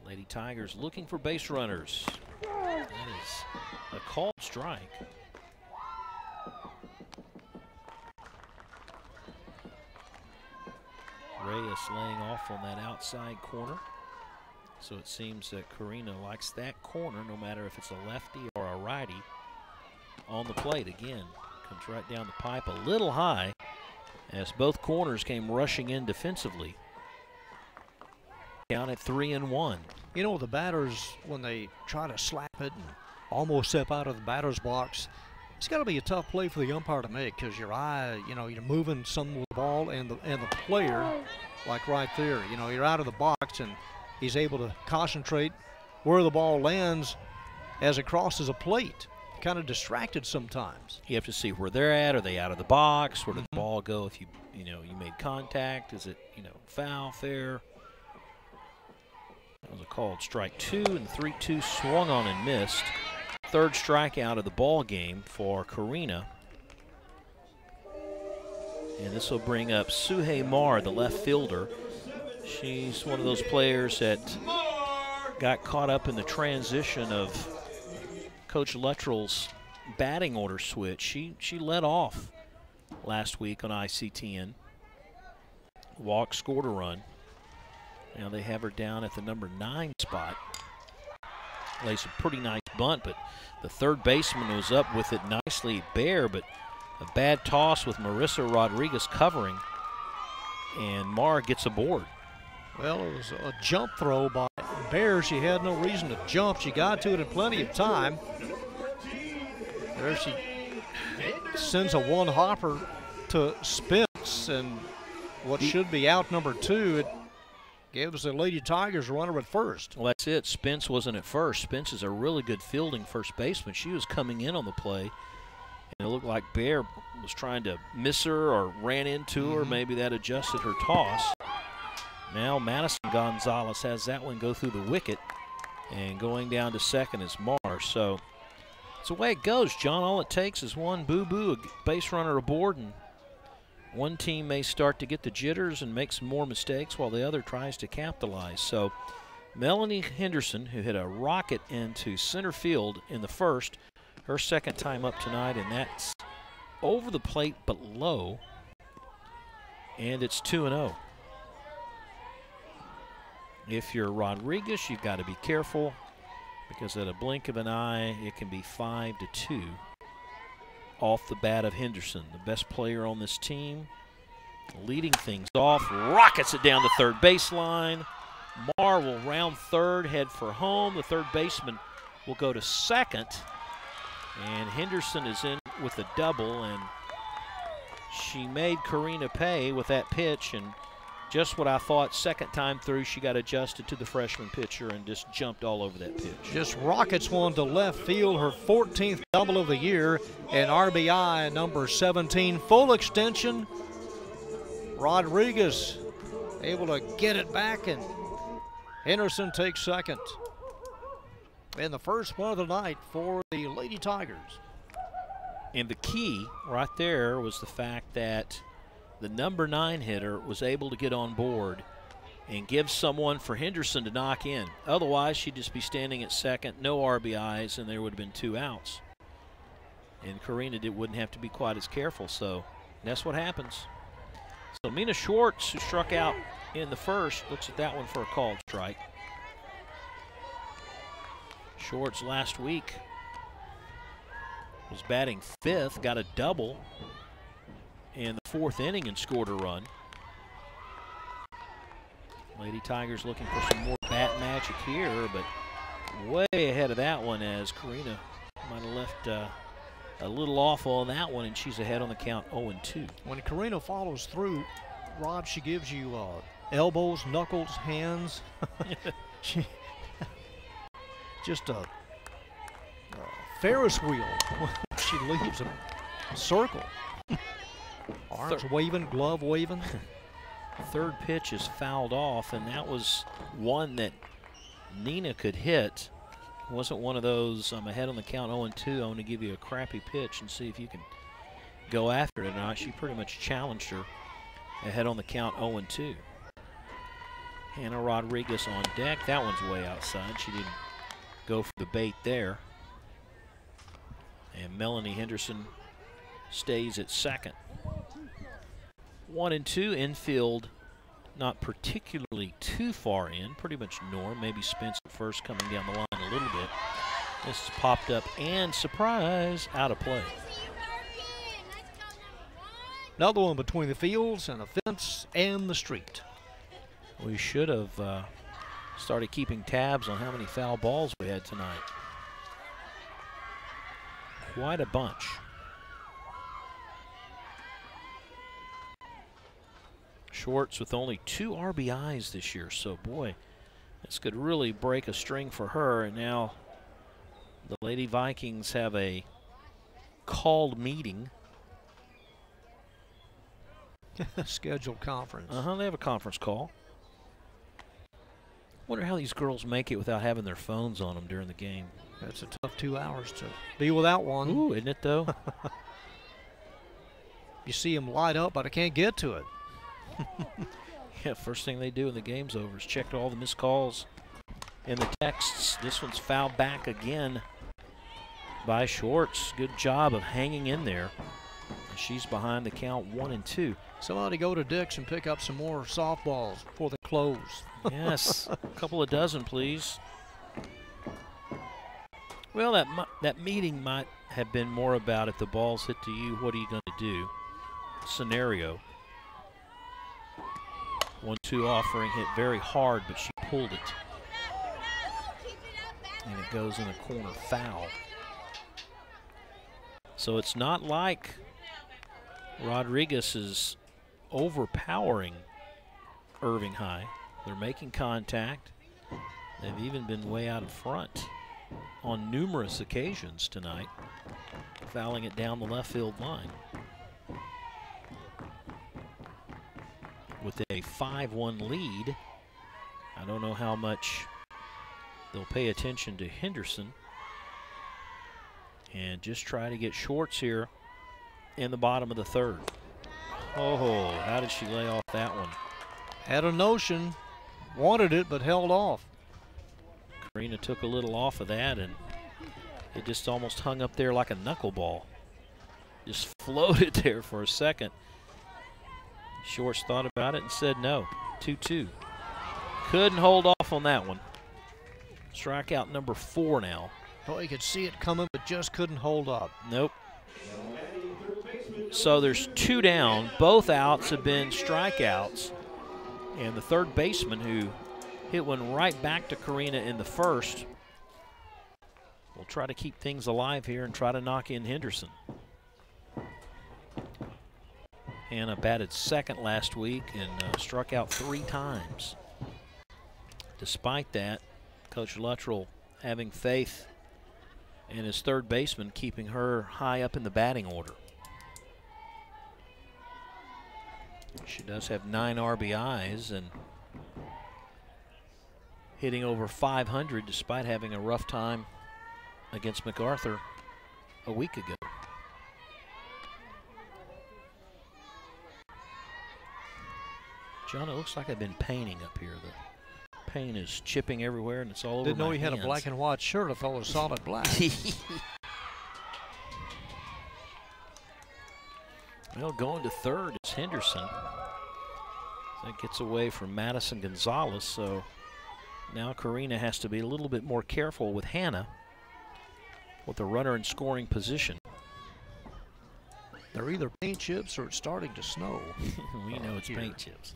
Lady Tigers looking for base runners. That is a called strike. Reyes laying off on that outside corner. So it seems that Karina likes that corner, no matter if it's a lefty or a righty. On the plate again, comes right down the pipe a little high as both corners came rushing in defensively. Down at 3-1. You know, the batters, when they try to slap it and almost step out of the batter's box, it's got to be a tough play for the umpire to make, because your eye, you know, you're moving some with the ball, and the player, like right there, you know, you're out of the box and he's able to concentrate where the ball lands as it crosses a plate. Kind of distracted sometimes. You have to see where they're at. Are they out of the box? Where did the ball go? If you made contact, is it, foul, fair? That was a called strike 2, and 3-2 swung on and missed. Third strikeout of the ball game for Karina. And this will bring up Suhei Marr, the left fielder. She's one of those players that got caught up in the transition of Coach Luttrell's batting order switch. She led off last week on ICTN. Walked, scored a run. Now they have her down at the number 9 spot. Lays a pretty nice bunt, but the third baseman was up with it nicely, Bear, but a bad toss with Marissa Rodriguez covering, and Marr gets aboard. Well, it was a jump throw by Bear. She had no reason to jump. She got to it in plenty of time. There she sends a one-hopper to Spence, and what should be out number 2, it gives the Lady Tigers a runner at first. Well, that's it. Spence wasn't at first. Spence is a really good fielding first baseman. She was coming in on the play, and it looked like Bear was trying to miss her or ran into her. Maybe that adjusted her toss. Now Madison Gonzalez has that one go through the wicket, and going down to second is Marr. So it's the way it goes, John. All it takes is one boo-boo, a base runner aboard, and one team may start to get the jitters and make some more mistakes while the other tries to capitalize. So Melanie Henderson, who hit a rocket into center field in the first, her second time up tonight, and that's over the plate but low, and it's 2-0. If you're Rodriguez, you've got to be careful, because at a blink of an eye, it can be 5-2 off the bat of Henderson, the best player on this team. Leading things off, rockets it down the third baseline. Marr will round third, head for home. The third baseman will go to second, and Henderson is in with a double, and she made Karina pay with that pitch, and just what I thought. Second time through, she got adjusted to the freshman pitcher and just jumped all over that pitch. Just rockets one to left field, her 14th double of the year, and RBI number 17. Full extension. Rodriguez able to get it back, and Henderson takes second. And the first one of the night for the Lady Tigers. And the key right there was the fact that the number 9 hitter was able to get on board and give someone for Henderson to knock in. Otherwise, she'd just be standing at second, no RBIs, and there would have been 2 outs. And Karina wouldn't have to be quite as careful, so that's what happens. So Mina Schwartz, who struck out in the first, looks at that one for a called strike. Schwartz last week was batting 5th, got a double in the 4th inning and scored a run. Lady Tigers looking for some more bat magic here, but way ahead of that one as Karina might have left a little off on that one, and she's ahead on the count 0-2. When Karina follows through, Rob, she gives you elbows, knuckles, hands. She just a Ferris wheel. She leaves a circle. Arms waving, glove waving. Third pitch is fouled off, and that was one that Nina could hit. It wasn't one of those, I'm ahead on the count 0-2, I want to give you a crappy pitch and see if you can go after it or not. She pretty much challenged her ahead on the count 0-2. Hannah Rodriguez on deck. That one's way outside. She didn't go for the bait there. And Melanie Henderson stays at second. 1-2 infield, not particularly too far in, pretty much norm. Maybe Spence at first coming down the line a little bit. This is popped up and surprise, out of play. Another one between the fields and a fence and the street. We should have started keeping tabs on how many foul balls we had tonight. Quite a bunch. Schwartz with only 2 RBIs this year, so boy, this could really break a string for her. And now the Lady Vikings have a called meeting. Scheduled conference. They have a conference call. Wonder how these girls make it without having their phones on them during the game. That's a tough 2 hours to be without one. Ooh, isn't it though? You see them light up, but I can't get to it. Yeah, first thing they do when the game's over is check all the missed calls and the texts. This one's fouled back again by Schwartz. Good job of hanging in there. She's behind the count 1-2. Somebody go to Dick's and pick up some more softballs before they close. Yes, a couple of dozen, please. Well, that meeting might have been more about if the ball's hit to you, what are you going to do? Scenario. 1-2 offering, hit very hard, but she pulled it. And it goes in the corner foul. So it's not like Rodriguez is overpowering Irving High. They're making contact. They've even been way out in front on numerous occasions tonight, fouling it down the left field line. With a 5-1 lead, I don't know how much they'll pay attention to Henderson and just try to get Schwartz here in the bottom of the third. Oh, how did she lay off that one? Had a notion, wanted it, but held off. Karina took a little off of that, and it just almost hung up there like a knuckleball. Just floated there for a second. Schwartz thought about it and said no. 2-2. Couldn't hold off on that one. Strikeout number 4 now. Oh, you could see it coming, but just couldn't hold up. Nope. So there's 2 down. Both outs have been strikeouts. And the third baseman, who hit one right back to Karina in the first, will try to keep things alive here and try to knock in Henderson. Hannah batted second last week and struck out 3 times. Despite that, Coach Luttrell having faith in his third baseman, keeping her high up in the batting order. She does have 9 RBIs and hitting over 500 despite having a rough time against MacArthur a week ago. John, it looks like I've been painting up here. The paint is chipping everywhere and it's all over Didn't know my he had a hands. black and white shirt. I thought it was solid black. Well, going to third is Henderson. That gets away from Madison Gonzalez, so now Karina has to be a little bit more careful with Hannah with the runner in scoring position. They're either paint chips or it's starting to snow. We know it's paint chips.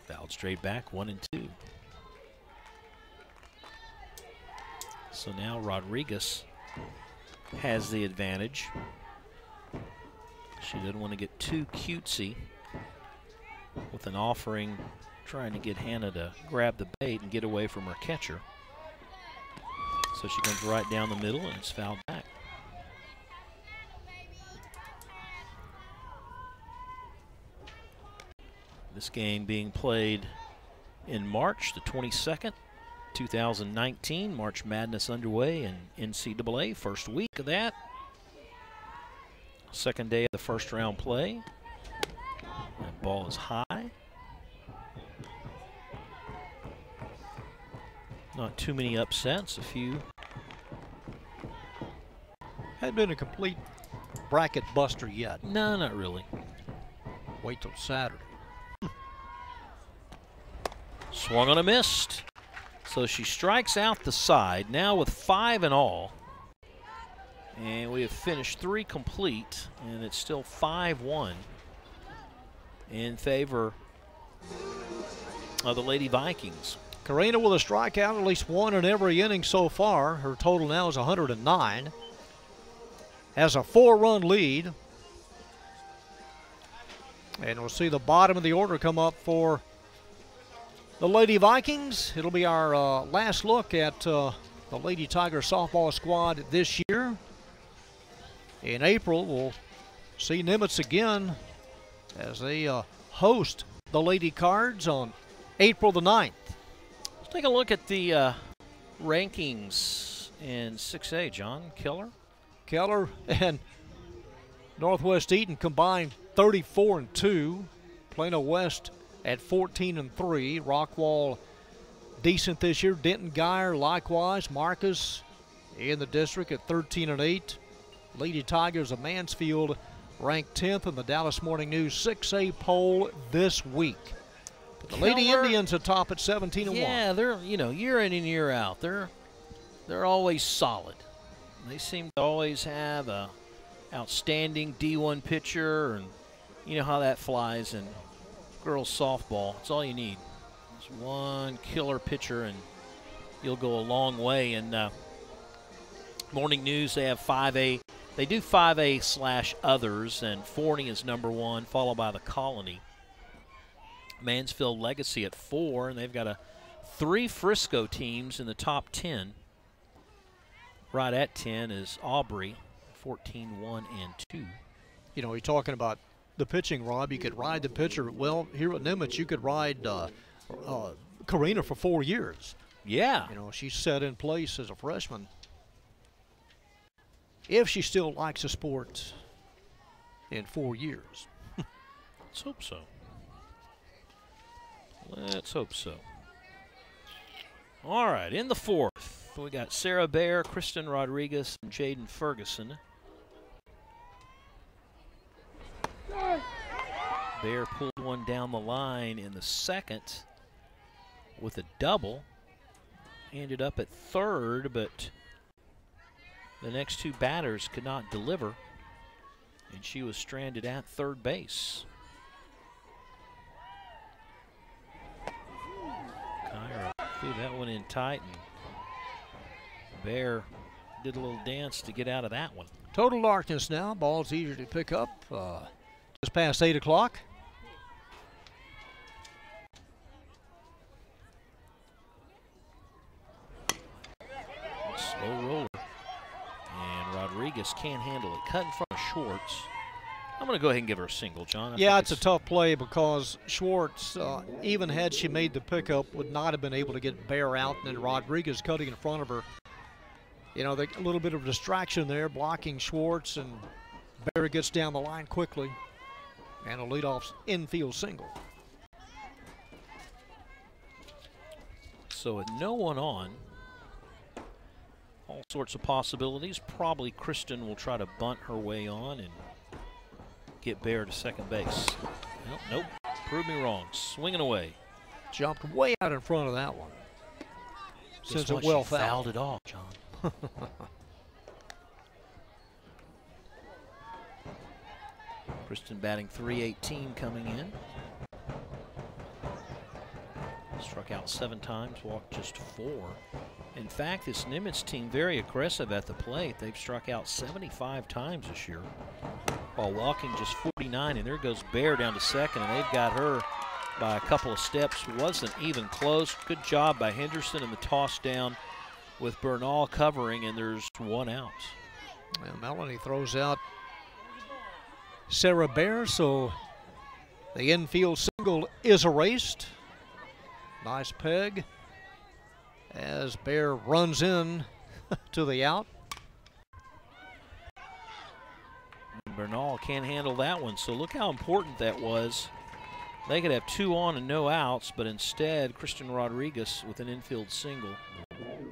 Fouled straight back, 1-2. So now Rodriguez has the advantage. She didn't want to get too cutesy with an offering, trying to get Hannah to grab the bait and get away from her catcher. So she comes right down the middle and it's fouled back. This game being played in March the 22nd, 2019. March Madness underway in NCAA. First week of that. Second day of the first round play. That ball is high. Not too many upsets, a few. Hadn't been a complete bracket buster yet. No, not really. Wait till Saturday. Swung on a missed. So she strikes out the side, now with 5 in all. And we have finished 3 complete, and it's still 5-1 in favor of the Lady Vikings. Karina with a strikeout, at least one in every inning so far. Her total now is 109. Has a 4-run lead. And we'll see the bottom of the order come up for the Lady Vikings. It'll be our last look at the Lady Tiger softball squad this year. In April, we'll see Nimitz again as they host the Lady Cards on April the 9th. Let's take a look at the rankings in 6A, John. Keller and Northwest Eaton combined 34-2. Plano West at 14-3. Rockwall decent this year. Denton Geyer likewise. Marcus in the district at 13-8. Lady Tigers of Mansfield ranked 10th in the Dallas Morning News 6A poll this week. The Lady Indians atop at 17-1. Yeah, they're, you know, year in and year out, they're always solid. They seem to always have a outstanding D1 pitcher, and you know how that flies in girls softball. It's all you need. Just one killer pitcher and you'll go a long way. And Morning News, they have 5A. They do 5A/others, and Forney is #1, followed by the Colony. Mansfield Legacy at 4, and they've got 3 Frisco teams in the top 10. Right at 10 is Aubrey, 14-1 and 2. You know, you're talking about the pitching, Rob. You could ride the pitcher. Well, here at Nimitz, you could ride Karina for 4 years. Yeah. You know, she's set in place as a freshman. If she still likes the sport in 4 years. Let's hope so. Let's hope so. All right, in the 4th, we got Sarah Bear, Kristen Rodriguez, and Jaden Ferguson. Bear pulled one down the line in the 2nd with a double. Ended up at 3rd, but the next 2 batters could not deliver, and she was stranded at 3rd base. Kyra threw that one in tight, and Bear did a little dance to get out of that one. Total darkness now. Ball's easier to pick up. Just past 8 o'clock. Slow roller. And Rodriguez can't handle it. Cut in front of Schwartz. I'm going to go ahead and give her a single, John. Yeah, it's a tough play because Schwartz, even had she made the pickup, would not have been able to get Bear out, and then Rodriguez cutting in front of her. You know, a little bit of distraction there, blocking Schwartz, and Bear gets down the line quickly, and a leadoff infield single. So with no one on, all sorts of possibilities. Probably Kristen will try to bunt her way on and get Bear to second base. Nope. Prove me wrong. Swinging away. Jumped way out in front of that one. Since it well fouled it off, John. Kristen batting .318 coming in. Struck out 7 times, walked just 4. In fact, this Nimitz team very aggressive at the plate. They've struck out 75 times this year while walking just 49. And there goes Bear down to second, and they've got her by a couple of steps. Wasn't even close. Good job by Henderson, and the toss down with Bernal covering, and there's one out. Well, Melanie throws out Sarah Bear, so the infield single is erased. Nice peg as Bear runs in to the out. Bernal can't handle that one, so look how important that was. They could have 2 on and no outs, but instead, Kristen Rodriguez with an infield single.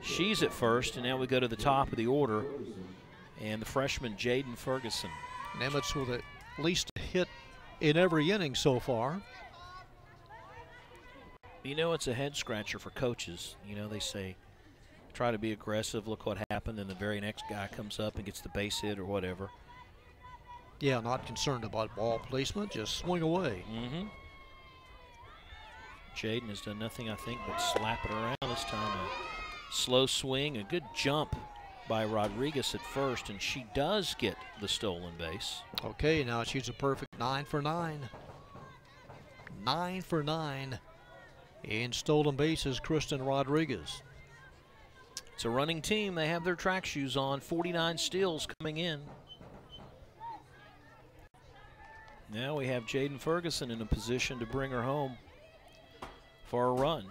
She's at first, and now we go to the top of the order, and the freshman Jaden Ferguson. Nimitz with at least a hit in every inning so far. You know, it's a head scratcher for coaches. You know, they say, try to be aggressive, look what happened, and the very next guy comes up and gets the base hit or whatever. Yeah, not concerned about ball placement, just swing away. Jaden has done nothing, I think, but slap it around this time. A slow swing, a good jump by Rodriguez at first, and she does get the stolen base. Okay, now she's a perfect 9 for 9. 9 for 9 in stolen bases, Kristen Rodriguez. It's a running team. They have their track shoes on. 49 steals coming in. Now we have Jaden Ferguson in a position to bring her home for a run.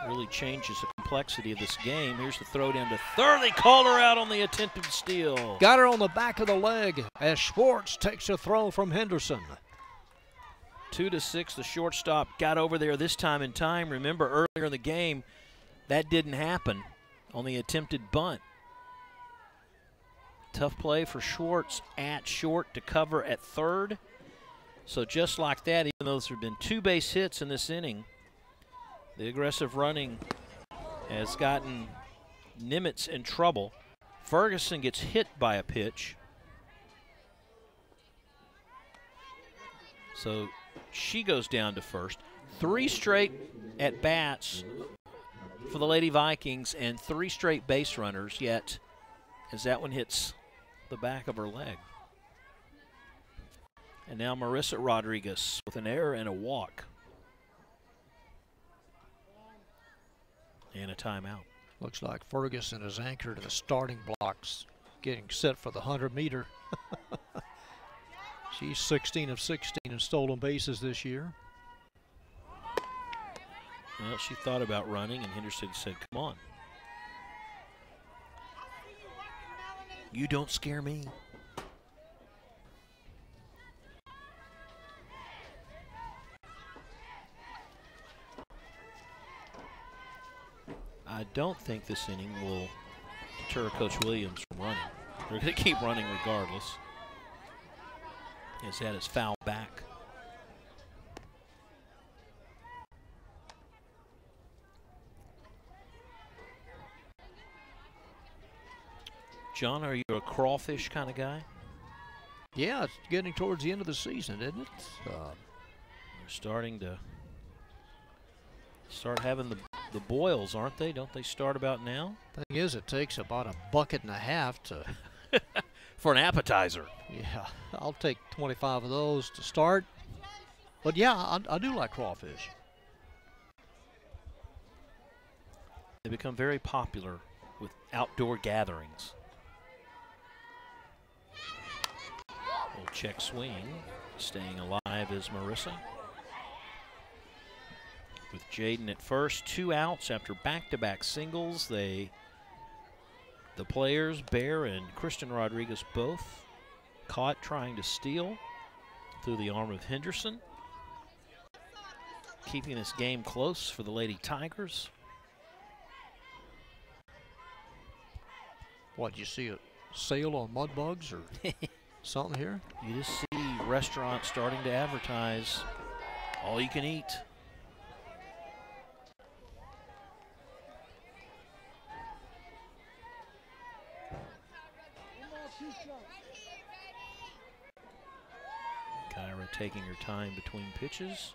Really changes the complexity of this game. Here's the throw down to third. They called her out on the attempted steal. Got her on the back of the leg as Schwartz takes a throw from Henderson. 2-6, the shortstop got over there this time in time. Remember, earlier in the game, that didn't happen on the attempted bunt. Tough play for Schwartz at short to cover at third. So just like that, even though there have been 2 base hits in this inning, the aggressive running has gotten Nimitz in trouble. Ferguson gets hit by a pitch. So she goes down to first. 3 straight at-bats for the Lady Vikings and 3 straight base runners, yet as that one hits the back of her leg. And now Marissa Rodriguez with an error and a walk. And a timeout. Looks like Ferguson is anchored to the starting blocks, getting set for the 100-meter. She's 16 of 16 in stolen bases this year. Well, she thought about running, and Henderson said, come on. You don't scare me. I don't think this inning will deter Coach Williams from running. They're going to keep running regardless. As that is foul back. John, are you a crawfish kind of guy? Yeah, it's getting towards the end of the season, isn't it? We're starting to having the boils, aren't they? Don't they start about now? Thing is, it takes about a bucket and a half to for an appetizer. Yeah, I'll take 25 of those to start. But yeah, I do like crawfish. They become very popular with outdoor gatherings. Little check swing. Staying alive is Marissa. With Jaden at first, 2 outs after back-to-back singles. The players, Bear and Kristen Rodriguez, both caught trying to steal through the arm of Henderson. Keeping this game close for the Lady Tigers. What, you see a sale on mud bugs or something here? You just see restaurants starting to advertise all you can eat. Kyra taking her time between pitches.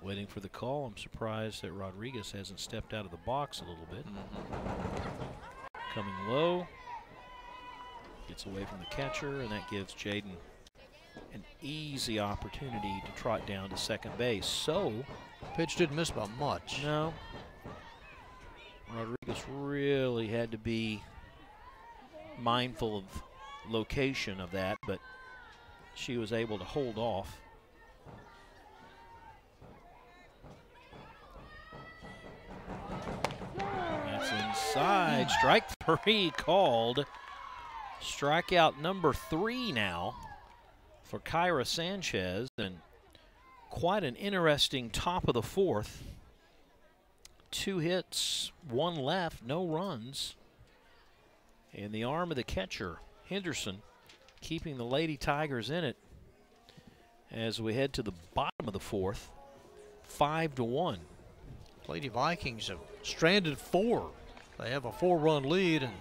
Waiting for the call. I'm surprised that Rodriguez hasn't stepped out of the box a little bit. Coming low. Gets away from the catcher, and that gives Jaden an easy opportunity to trot down to second base. So, pitch didn't miss by much. No. Rodriguez really had to be mindful of location of that, but she was able to hold off. That's inside. Strike 3 called. Strikeout number 3 now for Kyra Sanchez, and quite an interesting top of the 4th. 2 hits, 1 left, no runs. And the arm of the catcher, Henderson, keeping the Lady Tigers in it as we head to the bottom of the 4th, 5-1. Lady Vikings have stranded 4. They have a 4-run lead, and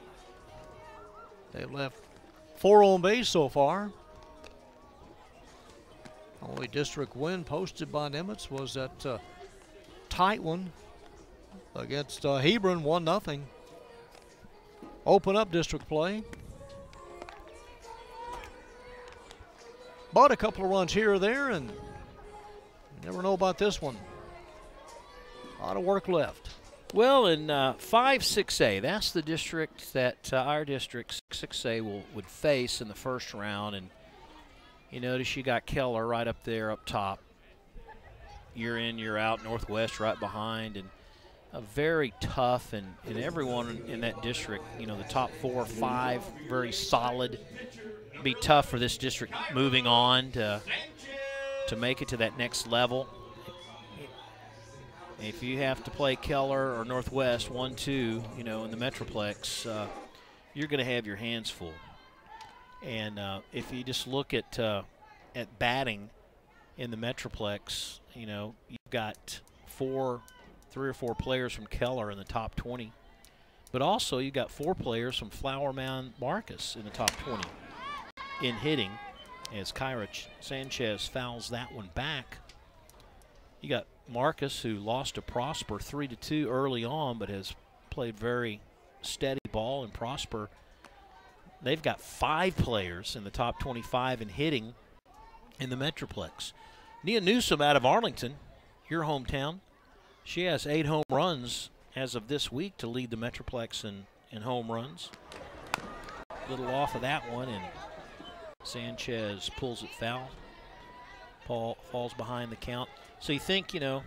they've left 4 on base so far. Only district win posted by Nimitz was that tight one against Hebron, 1-0. Open up district play. But a couple of runs here or there, and you never know about this one. A lot of work left. Well, in 5-6A, that's the district that our district 6A would face in the first round. And you notice you got Keller right up there up top. Year in, year out, Northwest right behind. And a very tough, and everyone in that district, you know, the top 4 or 5, very solid. Be tough for this district moving on to make it to that next level. If you have to play Keller or Northwest 1-2, you know, in the Metroplex, you're going to have your hands full. And if you just look at batting in the Metroplex, you know, you've got 3 or 4 players from Keller in the top 20, but also you've got 4 players from Flower Mound Marcus in the top 20 in hitting, as Kyra Sanchez fouls that one back. You got Marcus, who lost to Prosper 3-2 early on, but has played very steady ball. And Prosper, they've got 5 players in the top 25 in hitting in the Metroplex. Nia Newsom out of Arlington, your hometown. She has 8 home runs as of this week to lead the Metroplex in home runs. A little off of that one, and Sanchez pulls it foul. Paul falls behind the count. So you think, you know,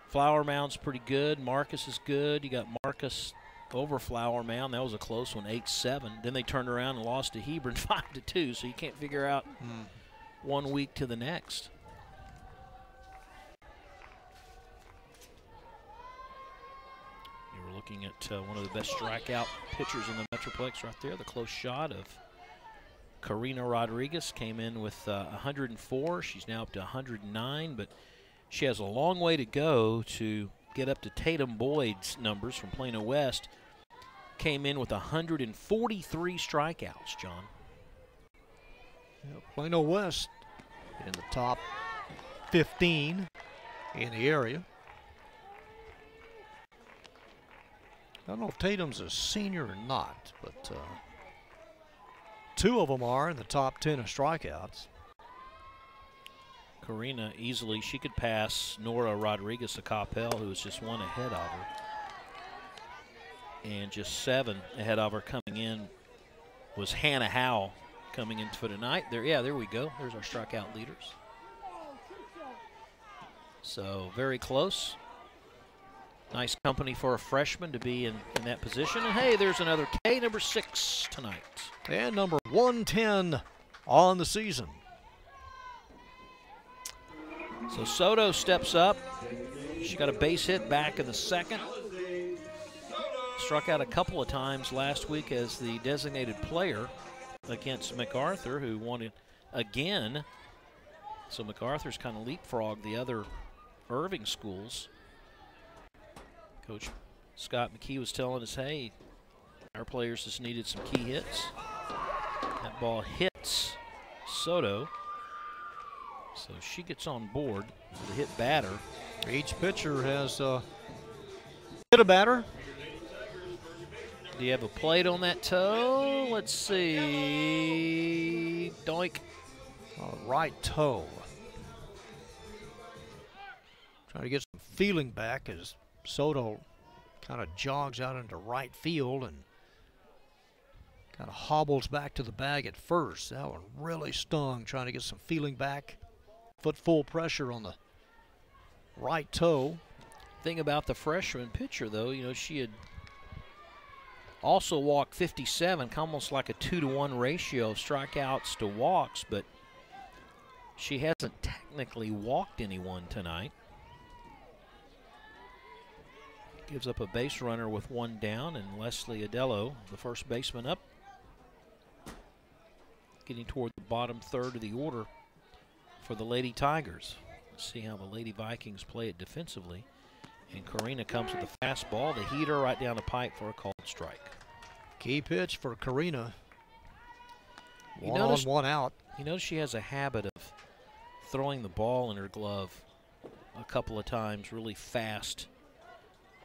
Flower Mound's pretty good. Marcus is good. You got Marcus over Flower Mound. That was a close one, 8-7. Then they turned around and lost to Hebron 5-2. So you can't figure out one week to the next. You were looking at one of the best strikeout pitchers in the Metroplex right there. The close shot of Karina Rodriguez came in with 104. She's now up to 109, but she has a long way to go to get up to Tatum Boyd's numbers from Plano West. Came in with 143 strikeouts, John. Yeah, Plano West in the top 15 in the area. I don't know if Tatum's a senior or not, but 2 of them are in the top 10 of strikeouts. Karina easily, she could pass Nora Rodriguez Acapel, who was just 1 ahead of her. And just 7 ahead of her coming in was Hannah Howe coming in for tonight. There we go. There's our strikeout leaders. So very close. Nice company for a freshman to be in that position. And hey, there's another K, number 6 tonight. And number 110 on the season. So Soto steps up. She got a base hit back in the 2nd. Struck out a couple of times last week as the designated player against MacArthur, who won it again. So MacArthur's kind of leapfrogged the other Irving schools. Coach Scott McKee was telling us, hey, our players just needed some key hits. That ball hits Soto. So she gets on board with a hit batter. Each pitcher has hit a batter. Do you have a plate on that toe? Let's see. Doink. Right toe. Trying to get some feeling back as Soto kind of jogs out into right field and kind of hobbles back to the bag at first. That one really stung, trying to get some feeling back. Foot full pressure on the right toe. Thing about the freshman pitcher, though, you know, she had also walked 57, almost like a 2-to-1 ratio of strikeouts to walks, but she hasn't technically walked anyone tonight. Gives up a base runner with one down, and Leslie Adello, the first baseman, up. Getting toward the bottom third of the order for the Lady Tigers. Let's see how the Lady Vikings play it defensively. And Karina comes with a fastball, the heater right down the pipe for a called strike. Key pitch for Karina. One on, one out. You notice she has a habit of throwing the ball in her glove a couple of times really fast.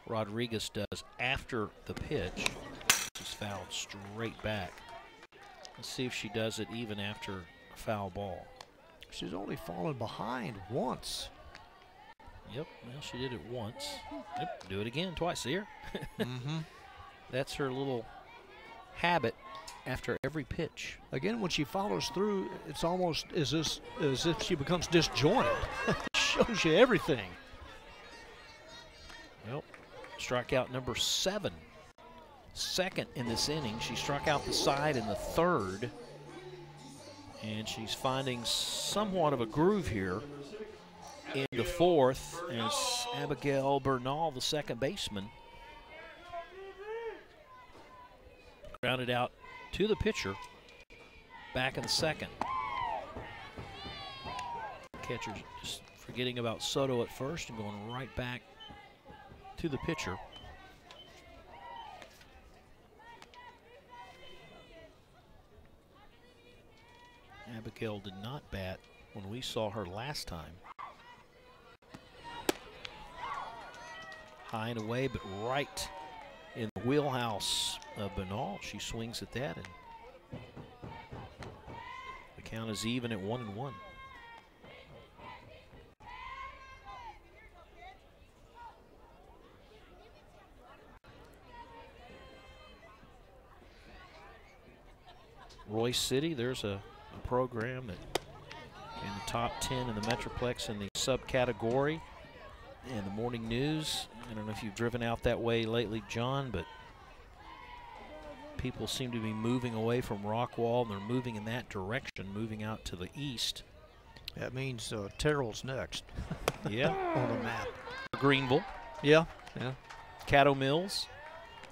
Rodriguez does after the pitch. She's fouled straight back. Let's see if she does it even after a foul ball. She's only fallen behind once. Yep, well, she did it once. Yep, do it again, twice. See her? That's her little habit after every pitch. Again, when she follows through, it's almost as if she becomes disjointed. Shows you everything. Well, strikeout number 7. Second in this inning. She struck out the side in the third. And she's finding somewhat of a groove here in the fourth as Abigail Bernal, the second baseman, grounded out to the pitcher back in the second. Catcher just forgetting about Soto at first and going right back to the pitcher. Abigail did not bat when we saw her last time. High and away, but right in the wheelhouse of Bernal. She swings at that, and the count is even at 1-1. Royce City, there's a program that in the top 10 in the Metroplex in the subcategory and the morning news. I don't know if you've driven out that way lately, John, but people seem to be moving away from Rockwall, and they're moving in that direction, moving out to the east. That means Terrell's next. Yeah. On the map. Greenville. Yeah. Caddo Mills.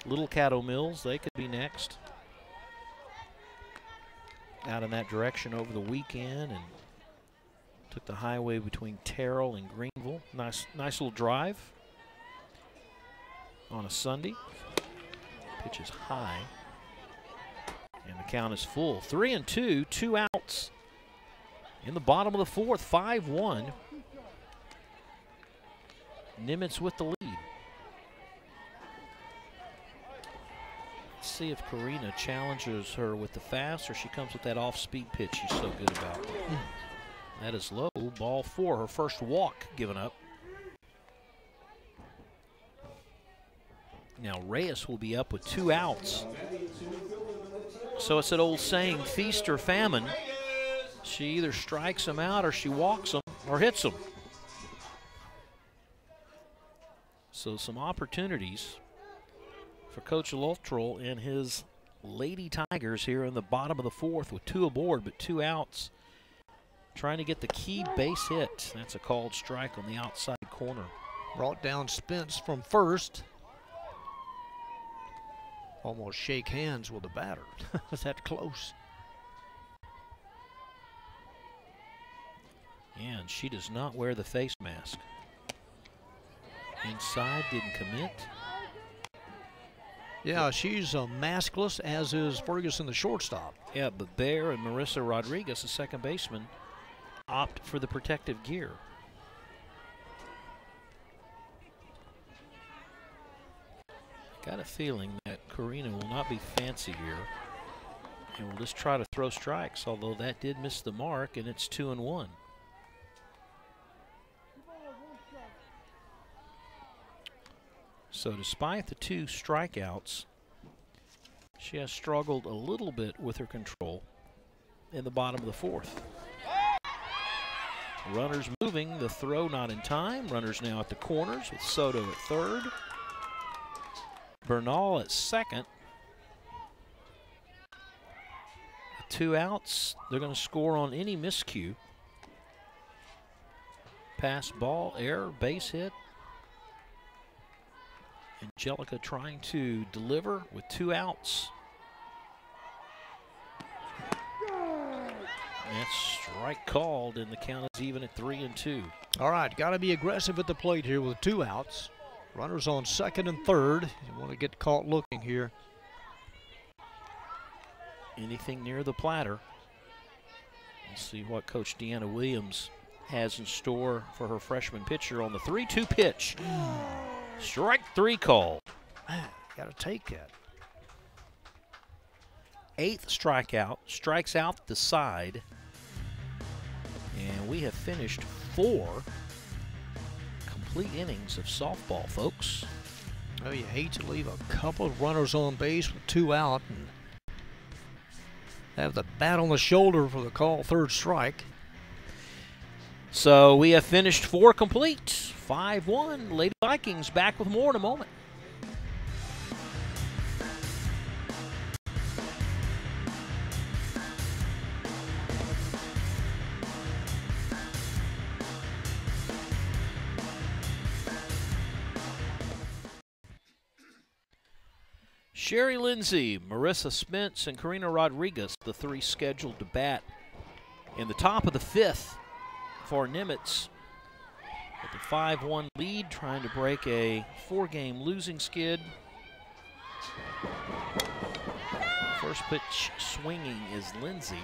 Little Caddo Mills, they could be next. Out in that direction over the weekend and took the highway between Terrell and Greenville. Nice little drive on a Sunday. Pitch is high. And the count is full. 3-2, 2 outs. In the bottom of the fourth, 5-1. Nimitz with the lead. Let's see if Karina challenges her with the fast or she comes with that off-speed pitch she's so good about. That is low. Ball 4, her first walk given up. Now Reyes will be up with 2 outs. So it's that old saying, feast or famine. She either strikes them out or she walks them or hits them. So some opportunities for Coach Luttrell and his Lady Tigers here in the bottom of the fourth with 2 aboard but 2 outs. Trying to get the key base hit. That's a called strike on the outside corner. Brought down Spence from first. Almost shake hands with the batter. Was that close? And she does not wear the face mask. Inside, didn't commit. Yeah, she's maskless, as is Ferguson, the shortstop. Yeah, but Bear and Marissa Rodriguez, the second baseman, opt for the protective gear. Got a feeling that Karina will not be fancy here and will just try to throw strikes, although that did miss the mark, and it's 2-1. So despite the 2 strikeouts, she has struggled a little bit with her control in the bottom of the 4th. Runners moving, the throw not in time. Runners now at the corners with Soto at 3rd. Bernal at 2nd. With 2 outs, they're going to score on any miscue. Pass, ball, error, base hit. Angelica trying to deliver with 2 outs. That's strike called, and the count is even at 3-2. All right, got to be aggressive at the plate here with 2 outs. Runners on 2nd and 3rd. You want to get caught looking here. Anything near the platter. Let's see what Coach Deanna Williams has in store for her freshman pitcher on the 3-2 pitch. Strike 3 call. Man, got to take that. 8th strikeout, strikes out the side. And we have finished 4 complete innings of softball, folks. Oh, you hate to leave a couple of runners on base with 2 out and have the bat on the shoulder for the call 3rd strike. So we have finished 4 complete. 5-1. Lady Vikings back with more in a moment. Sherry Lindsay, Marissa Spence, and Karina Rodriguez, the 3 scheduled to bat in the top of the 5th for Nimitz. With the 5-1 lead, trying to break a 4-game losing skid. First pitch swinging is Lindsay.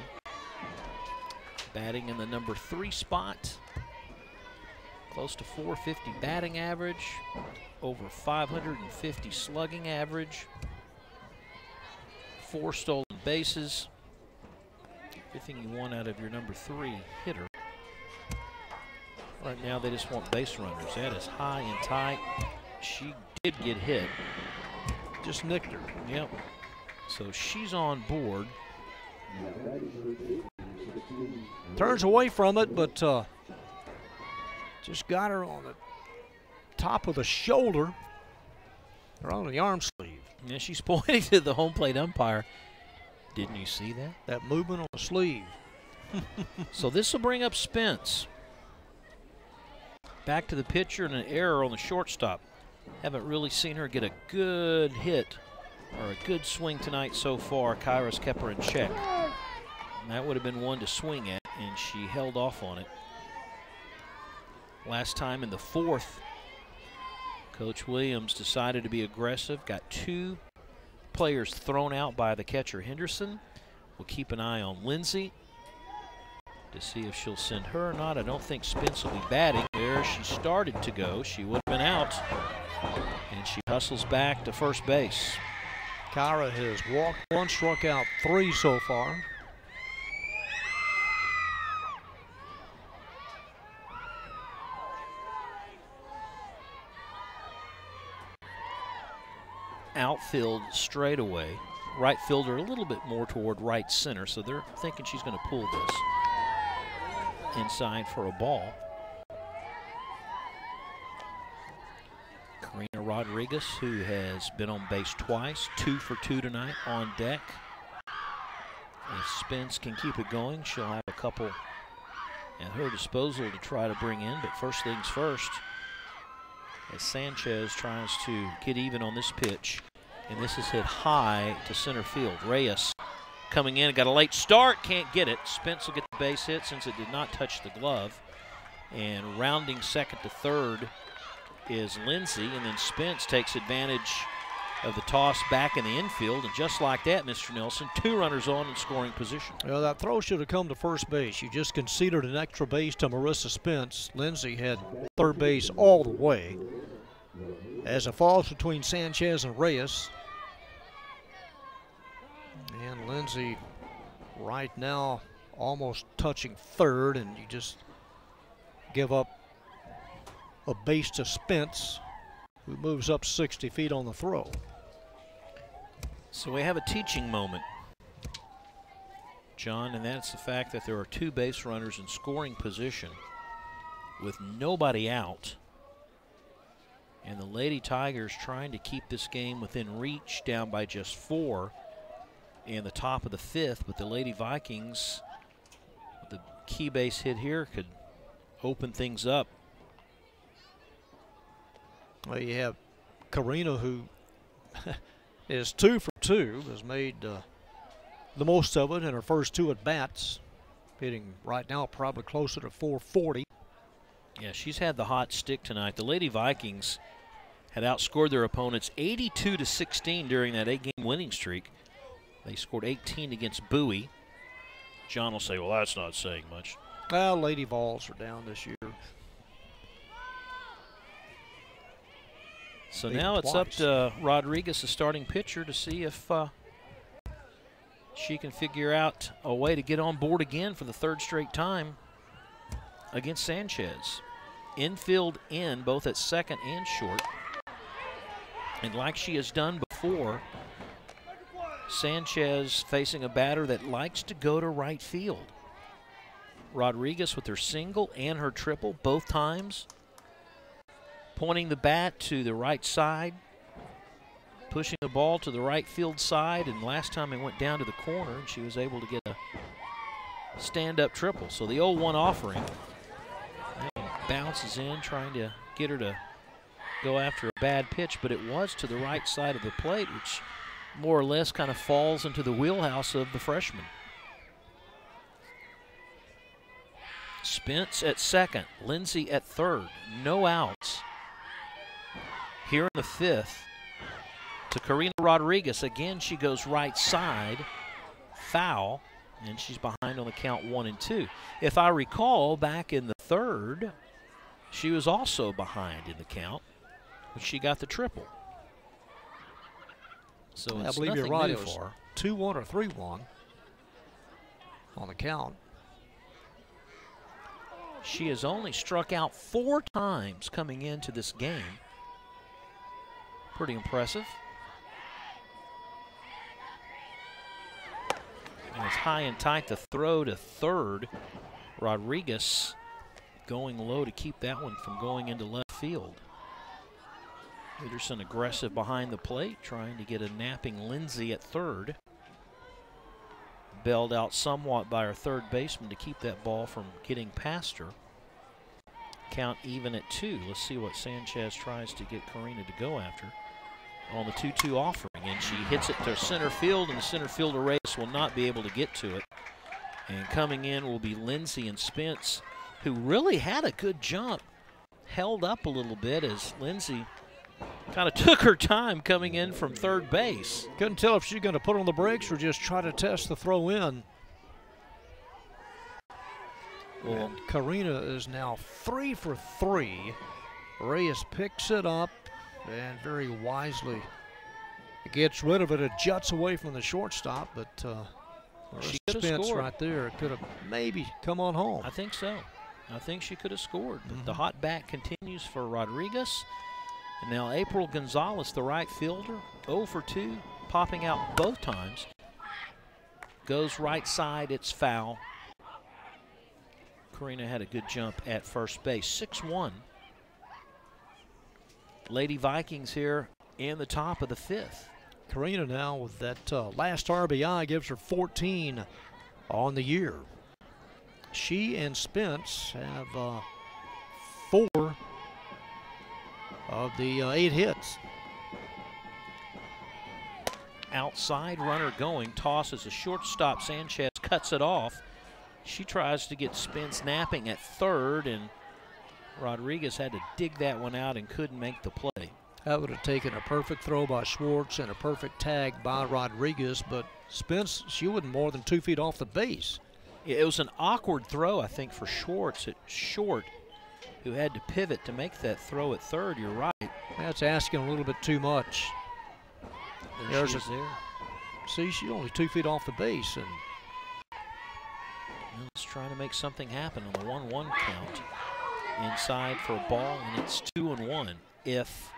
Batting in the number 3 spot. Close to 450 batting average. Over 550 slugging average. 4 stolen bases. Everything you want out of your number 3 hitter. Right now they just want base runners. That is high and tight. She did get hit. Just nicked her. Yep. So she's on board. Turns away from it, but just got her on the top of the shoulder. Or on the arm sleeve. Yeah, she's pointing to the home plate umpire. Didn't you see that? That movement on the sleeve. So this will bring up Spence. Back to the pitcher and an error on the shortstop. Haven't really seen her get a good hit or a good swing tonight so far. Kyra's kept her in check. And that would have been one to swing at, and she held off on it. Last time in the 4th, Coach Williams decided to be aggressive. Got 2 players thrown out by the catcher, Henderson. We'll keep an eye on Lindsay to see if she'll send her or not. I don't think Spence will be batting. There she started to go. She would have been out. And she hustles back to first base. Kyra has walked 1, struck out 3 so far. Outfield straightaway. Right fielder a little bit more toward right center, so they're thinking she's going to pull this inside for a ball. Karina Rodriguez, who has been on base twice, 2 for 2 tonight, on deck. If Spence can keep it going, she'll have a couple at her disposal to try to bring in, but first things first, as Sanchez tries to get even on this pitch. And this is hit high to center field. Reyes coming in, got a late start, can't get it. Spence will get the base hit since it did not touch the glove. And rounding second to third is Lindsay, and then Spence takes advantage of the toss back in the infield, and just like that, Mr. Nelson, 2 runners on in scoring position. Well, that throw should have come to first base. You just conceded an extra base to Marissa Spence. Lindsay had third base all the way. As it falls between Sanchez and Reyes. And Lindsay right now almost touching third, and you just give up a base to Spence, who moves up 60 feet on the throw. So we have a teaching moment, John, and that's the fact that there are 2 base runners in scoring position with nobody out. And the Lady Tigers trying to keep this game within reach, down by just 4 in the top of the 5th, but the Lady Vikings, with the key base hit here, could open things up. Well, you have Karina, who is 2 for 2, has made the most of it in her first 2 at-bats, hitting right now probably closer to 440. Yeah, she's had the hot stick tonight. The Lady Vikings had outscored their opponents 82-16 during that 8-game winning streak. They scored 18 against Bowie. John will say, well, that's not saying much. Well, Lady Vols are down this year. So now it's up to Rodriguez, the starting pitcher, to see if she can figure out a way to get on board again for the 3rd straight time against Sanchez. Infield in, both at second and short. And like she has done before, Sanchez facing a batter that likes to go to right field. Rodriguez with her single and her triple both times, pointing the bat to the right side, pushing the ball to the right field side, and last time it went down to the corner and she was able to get a stand-up triple. So the 0-1 offering bounces in, trying to get her to go after a bad pitch, but it was to the right side of the plate, which more or less kind of falls into the wheelhouse of the freshman. Spence at second, Lindsay at third, no outs. Here in the 5th to Karina Rodriguez. Again, she goes right side, foul, and she's behind on the count 1-2. If I recall, back in the 3rd, she was also behind in the count, but she got the triple. So I believe you're right. It was 2-1 or 3-1 on the count. She has only struck out 4 times coming into this game. Pretty impressive. And it's high and tight, the throw to third. Rodriguez going low to keep that one from going into left field. Peterson aggressive behind the plate, trying to get a napping Lindsay at third. Bailed out somewhat by her third baseman to keep that ball from getting past her. Count even at 2. Let's see what Sanchez tries to get Karina to go after on the 2-2 offering, and she hits it to center field, and the center fielder Reyes will not be able to get to it. And coming in will be Lindsay, and Spence, who really had a good jump, held up a little bit as Lindsay kind of took her time coming in from third base. Couldn't tell if she's going to put on the brakes or just try to test the throw in. Well, and Karina is now 3 for 3. Reyes picks it up and very wisely gets rid of it. It juts away from the shortstop, but she could have Spence scored right there. Could have maybe come on home. I think so. I think she could have scored. But the hot bat continues for Rodriguez. And now April Gonzalez, the right fielder, 0 for 2, popping out both times. Goes right side, it's foul. Karina had a good jump at first base. 6-1. Lady Vikings here in the top of the 5th. Karina now with that last RBI gives her 14 on the year. She and Spence have 4 of the 8 hits. Outside runner going, tosses a shortstop. Sanchez cuts it off. She tries to get Spence napping at third, and Rodriguez had to dig that one out and couldn't make the play. That would have taken a perfect throw by Schwartz and a perfect tag by Rodriguez, but Spence, she wasn't more than 2 feet off the base. It was an awkward throw, I think, for Schwartz at short, who had to pivot to make that throw at third. You're right. That's asking a little bit too much. There she is there. See, she's only 2 feet off the base, and let's try to make something happen on the 1-1 count. Inside for a ball, and it's 2-1. If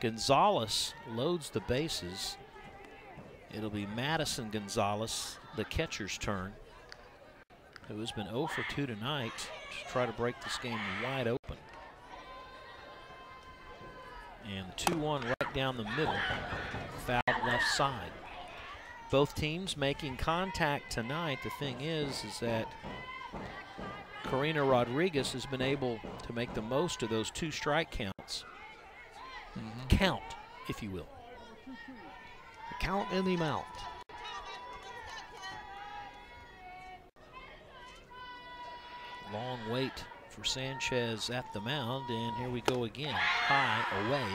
Gonzalez loads the bases, it'll be Madison Gonzalez, the catcher's turn, who has been 0 for 2 tonight, to try to break this game wide open. And 2-1 right down the middle, fouled left side. Both teams making contact tonight. The thing is that Karina Rodriguez has been able to make the most of those 2 strike counts. Count, if you will. The count and the amount. Long wait for Sanchez at the mound, and here we go again. High away.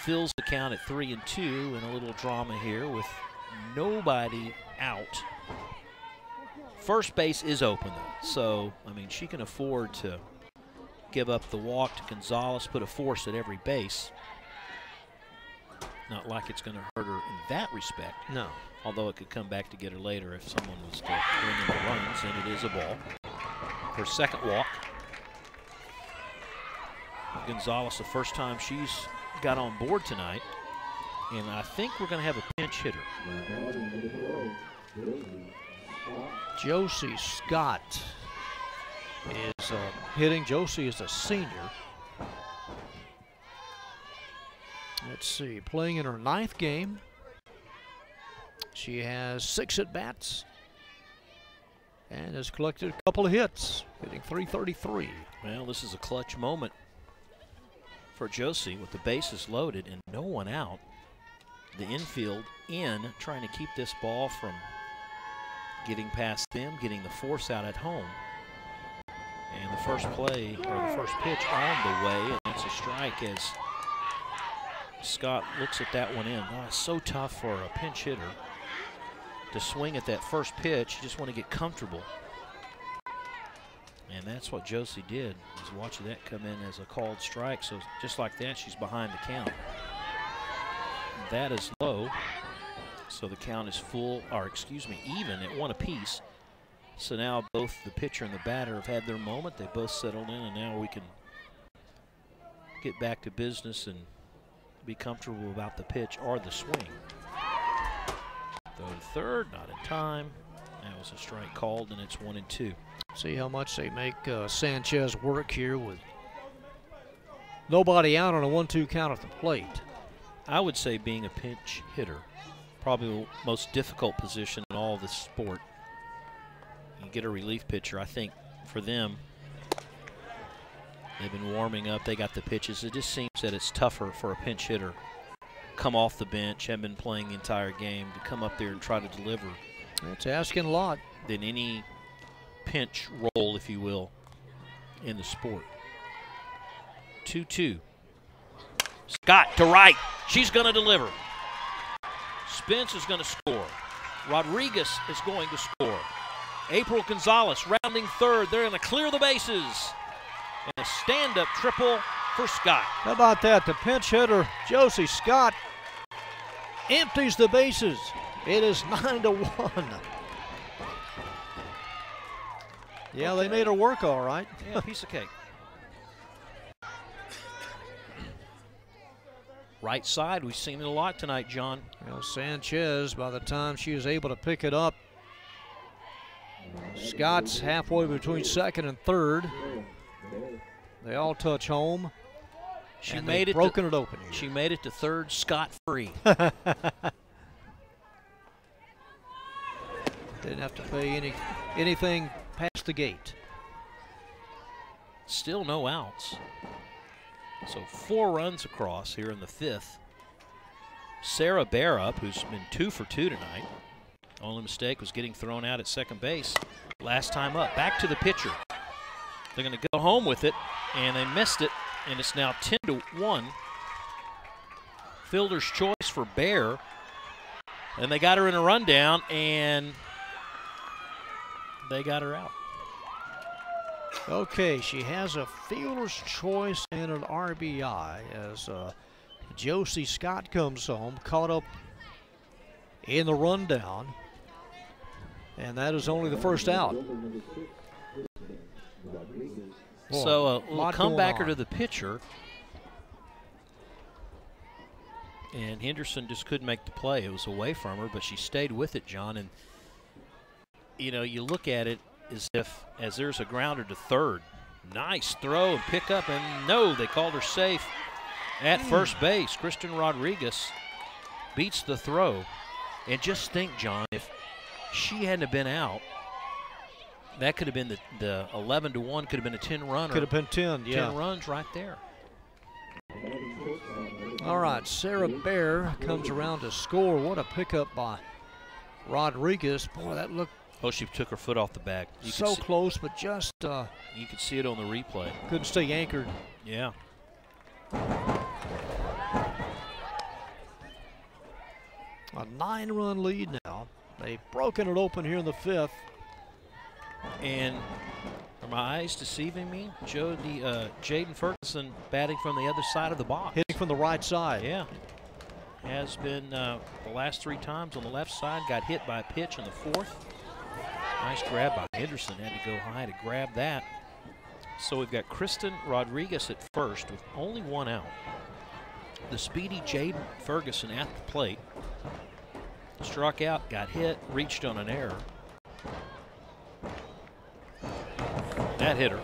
Fills the count at 3-2, and a little drama here with nobody out. First base is open, though, so, I mean, she can afford to give up the walk to Gonzalez, put a force at every base. Not like it's going to hurt her in that respect. No. Although it could come back to get her later if someone was to bring in the runs, and it is a ball. Her second walk. Gonzalez, the first time she's got on board tonight. And I think we're going to have a pinch hitter. Josie Scott is hitting. Josie is a senior. Let's see, playing in her 9th game. She has 6 at-bats and has collected a couple of hits, hitting .333. Well, this is a clutch moment for Josie with the bases loaded and no one out. The infield in, trying to keep this ball from getting past them, getting the force out at home. And the first play, or the first pitch on the way, and that's a strike as Scott looks at that one in. Oh, it's so tough for a pinch hitter to swing at that first pitch. You just want to get comfortable. And that's what Josie did, is watching that come in as a called strike. So just like that, she's behind the count. That is low. So the count is full, or excuse me, even at 1 apiece. So now both the pitcher and the batter have had their moment. They both settled in, and now we can get back to business and be comfortable about the pitch or the swing. Throw to third, not in time. That was a strike called, and it's 1-2. See how much they make Sanchez work here with nobody out on a 1-2 count at the plate. I would say being a pinch hitter, probably the most difficult position in all of this sport. You get a relief pitcher, I think for them, they've been warming up, they got the pitches. It just seems that it's tougher for a pinch hitter. Come off the bench, haven't been playing the entire game, to come up there and try to deliver. It's asking a lot. Than any pinch role, if you will, in the sport. 2-2. Scott to right. She's going to deliver. Spence is going to score. Rodriguez is going to score. April Gonzalez rounding third. They're going to clear the bases. And a stand-up triple for Scott. How about that? The pinch hitter, Josie Scott, empties the bases. It is 9-1. Yeah, they made her work all right. Yeah, piece of cake. Right side, we've seen it a lot tonight, John. Well, Sanchez, by the time she was able to pick it up, Scott's halfway between second and third. They all touch home. She made it. Broken it open here. She made it to third, scot-free. Didn't have to pay anything past the gate. Still no outs. So 4 runs across here in the 5th. Sarah Barup, who's been 2 for 2 tonight. Only mistake was getting thrown out at second base. Last time up, back to the pitcher. They're going to go home with it, and they missed it, and it's now 10-1. fielder's choice for Bear. And they got her in a rundown, and they got her out. Okay, she has a fielder's choice and an RBI as Josie Scott comes home, caught up in the rundown. And that is only the first out. So a little comebacker to the pitcher. And Henderson just couldn't make the play. It was away from her, but she stayed with it, John. And, you know, you look at it as there's a grounder to third. Nice throw and pick up, and no, they called her safe at first base. Kristen Rodriguez beats the throw. And just think, John, if she hadn't have been out, that could have been the 11-1, could have been a 10-runner. Could have been 10, yeah. 10 runs right there. All right, Sarah Bear comes around to score. What a pickup by Rodriguez. Boy, that looked Oh, she took her foot off the bag. so close, but just you could see it on the replay. Couldn't stay anchored. Yeah. A 9-run lead now. They've broken it open here in the 5th. And are my eyes deceiving me? Jaden Ferguson batting from the other side of the box. Hitting from the right side. Yeah. Has been the last 3 times on the left side. Got hit by a pitch in the 4th. Nice grab by Henderson. Had to go high to grab that. So we've got Kristen Rodriguez at first with only 1 out. The speedy Jaden Ferguson at the plate. Struck out, got hit, reached on an error. That hit her.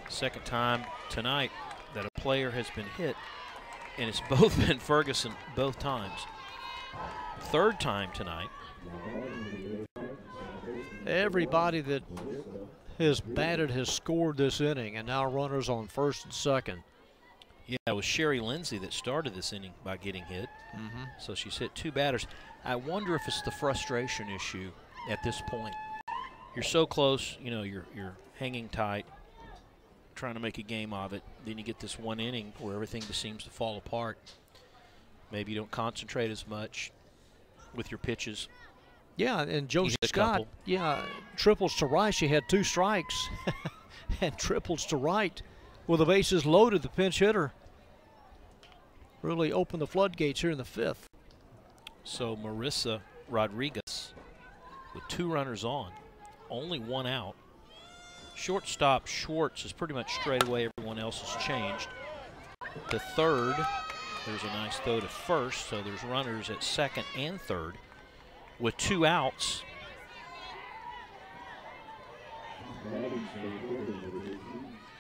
Second time tonight that a player has been hit, and it's both been Ferguson both times. Third time tonight. Everybody that has batted has scored this inning, and now runners on first and second. Yeah, it was Sherry Lindsay that started this inning by getting hit. So she's hit 2 batters. I wonder if it's the frustration issue at this point. You're so close, you know, you're hanging tight, trying to make a game of it. Then you get this 1 inning where everything just seems to fall apart. Maybe you don't concentrate as much with your pitches. Yeah, and Josie Scott, triples to right. She had 2 strikes and triples to right with the bases loaded. The pinch hitter really opened the floodgates here in the 5th. So Marissa Rodriguez with 2 runners on, only 1 out. Shortstop Schwartz is pretty much straight away. Everyone else has changed. To third, there's a nice throw to first, so there's runners at second and third with 2 outs.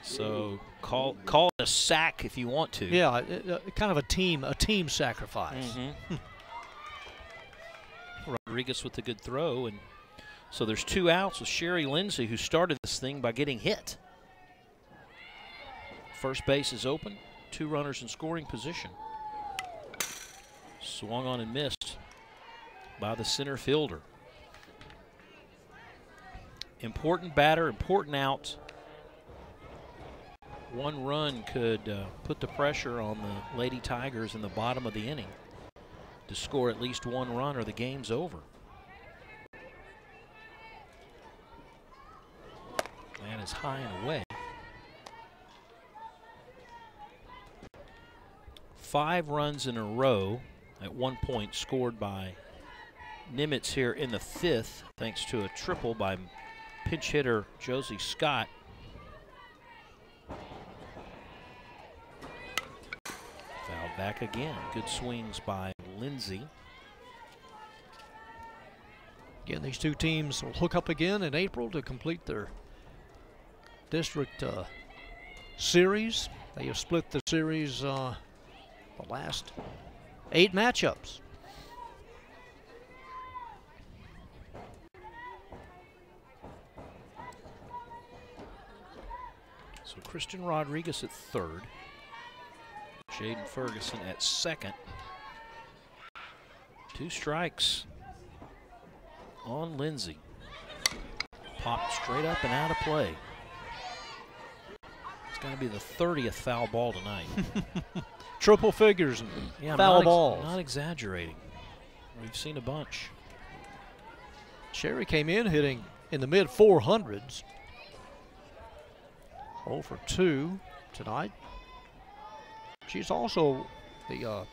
So call it a sack if you want to. Yeah, kind of a team sacrifice. Rodriguez with a good throw, and so there's 2 outs with Sherry Lindsay, who started this thing by getting hit. First base is open, 2 runners in scoring position. Swung on and missed by the center fielder. Important batter, important out. 1 run could put the pressure on the Lady Tigers in the bottom of the inning to score at least 1 run or the game's over. That is high and away. 5 runs in a row at one point scored by Nimitz here in the 5th, thanks to a triple by pinch hitter Josie Scott. Fouled back again. Good swings by Lindsay. Again, these 2 teams will hook up again in April to complete their district series. They have split the series the last 8 matchups. So Kristen Rodriguez at third. Jaden Ferguson at second. 2 strikes on Lindsay. Popped straight up and out of play. It's going to be the 30th foul ball tonight. triple figures and yeah, foul balls. Not exaggerating. We've seen a bunch. Sherry came in hitting in the mid 400s. 0 for 2 tonight. She's also the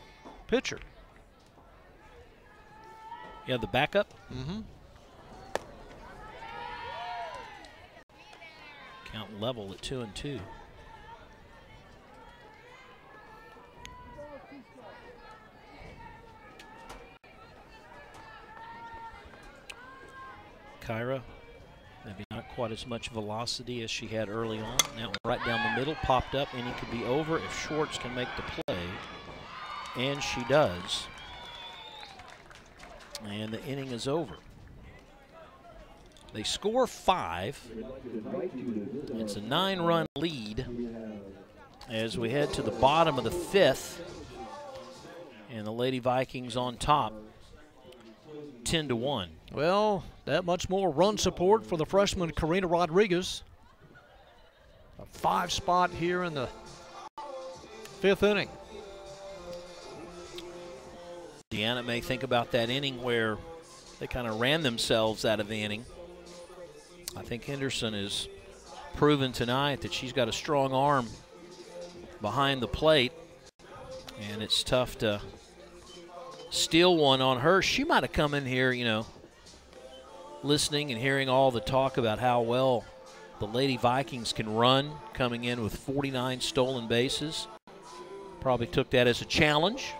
pitcher. Yeah, the backup. Mm-hmm. Count level at 2-2. Kyra, maybe not quite as much velocity as she had early on. Now right down the middle, popped up, inning could be over if Schwartz can make the play. And she does. And the inning is over. They score 5. It's a 9-run lead as we head to the bottom of the 5th. And the Lady Vikings on top, 10-1. Well, that much more run support for the freshman Karina Rodriguez. A 5 spot here in the 5th inning. Deanna may think about that inning where they kind of ran themselves out of the inning. I think Henderson has proven tonight that she's got a strong arm behind the plate, and it's tough to steal one on her. She might have come in here, you know, listening and hearing all the talk about how well the Lady Vikings can run, coming in with 49 stolen bases. Probably took that as a challenge,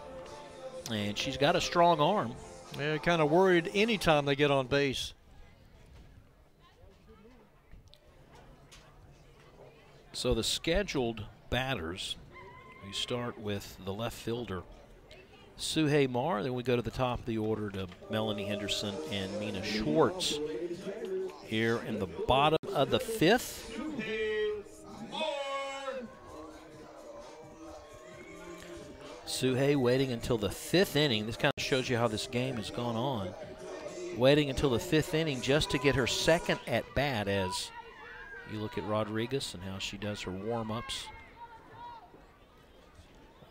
and she's got a strong arm. They're kind of worried anytime they get on base. So the scheduled batters, we start with the left fielder, Suhei Marr. Then we go to the top of the order to Melanie Henderson and Mina Schwartz. Here in the bottom of the 5th. Suhei waiting until the 5th inning. This kind of shows you how this game has gone on. Waiting until the 5th inning just to get her second at bat, as you look at Rodriguez and how she does her warm-ups.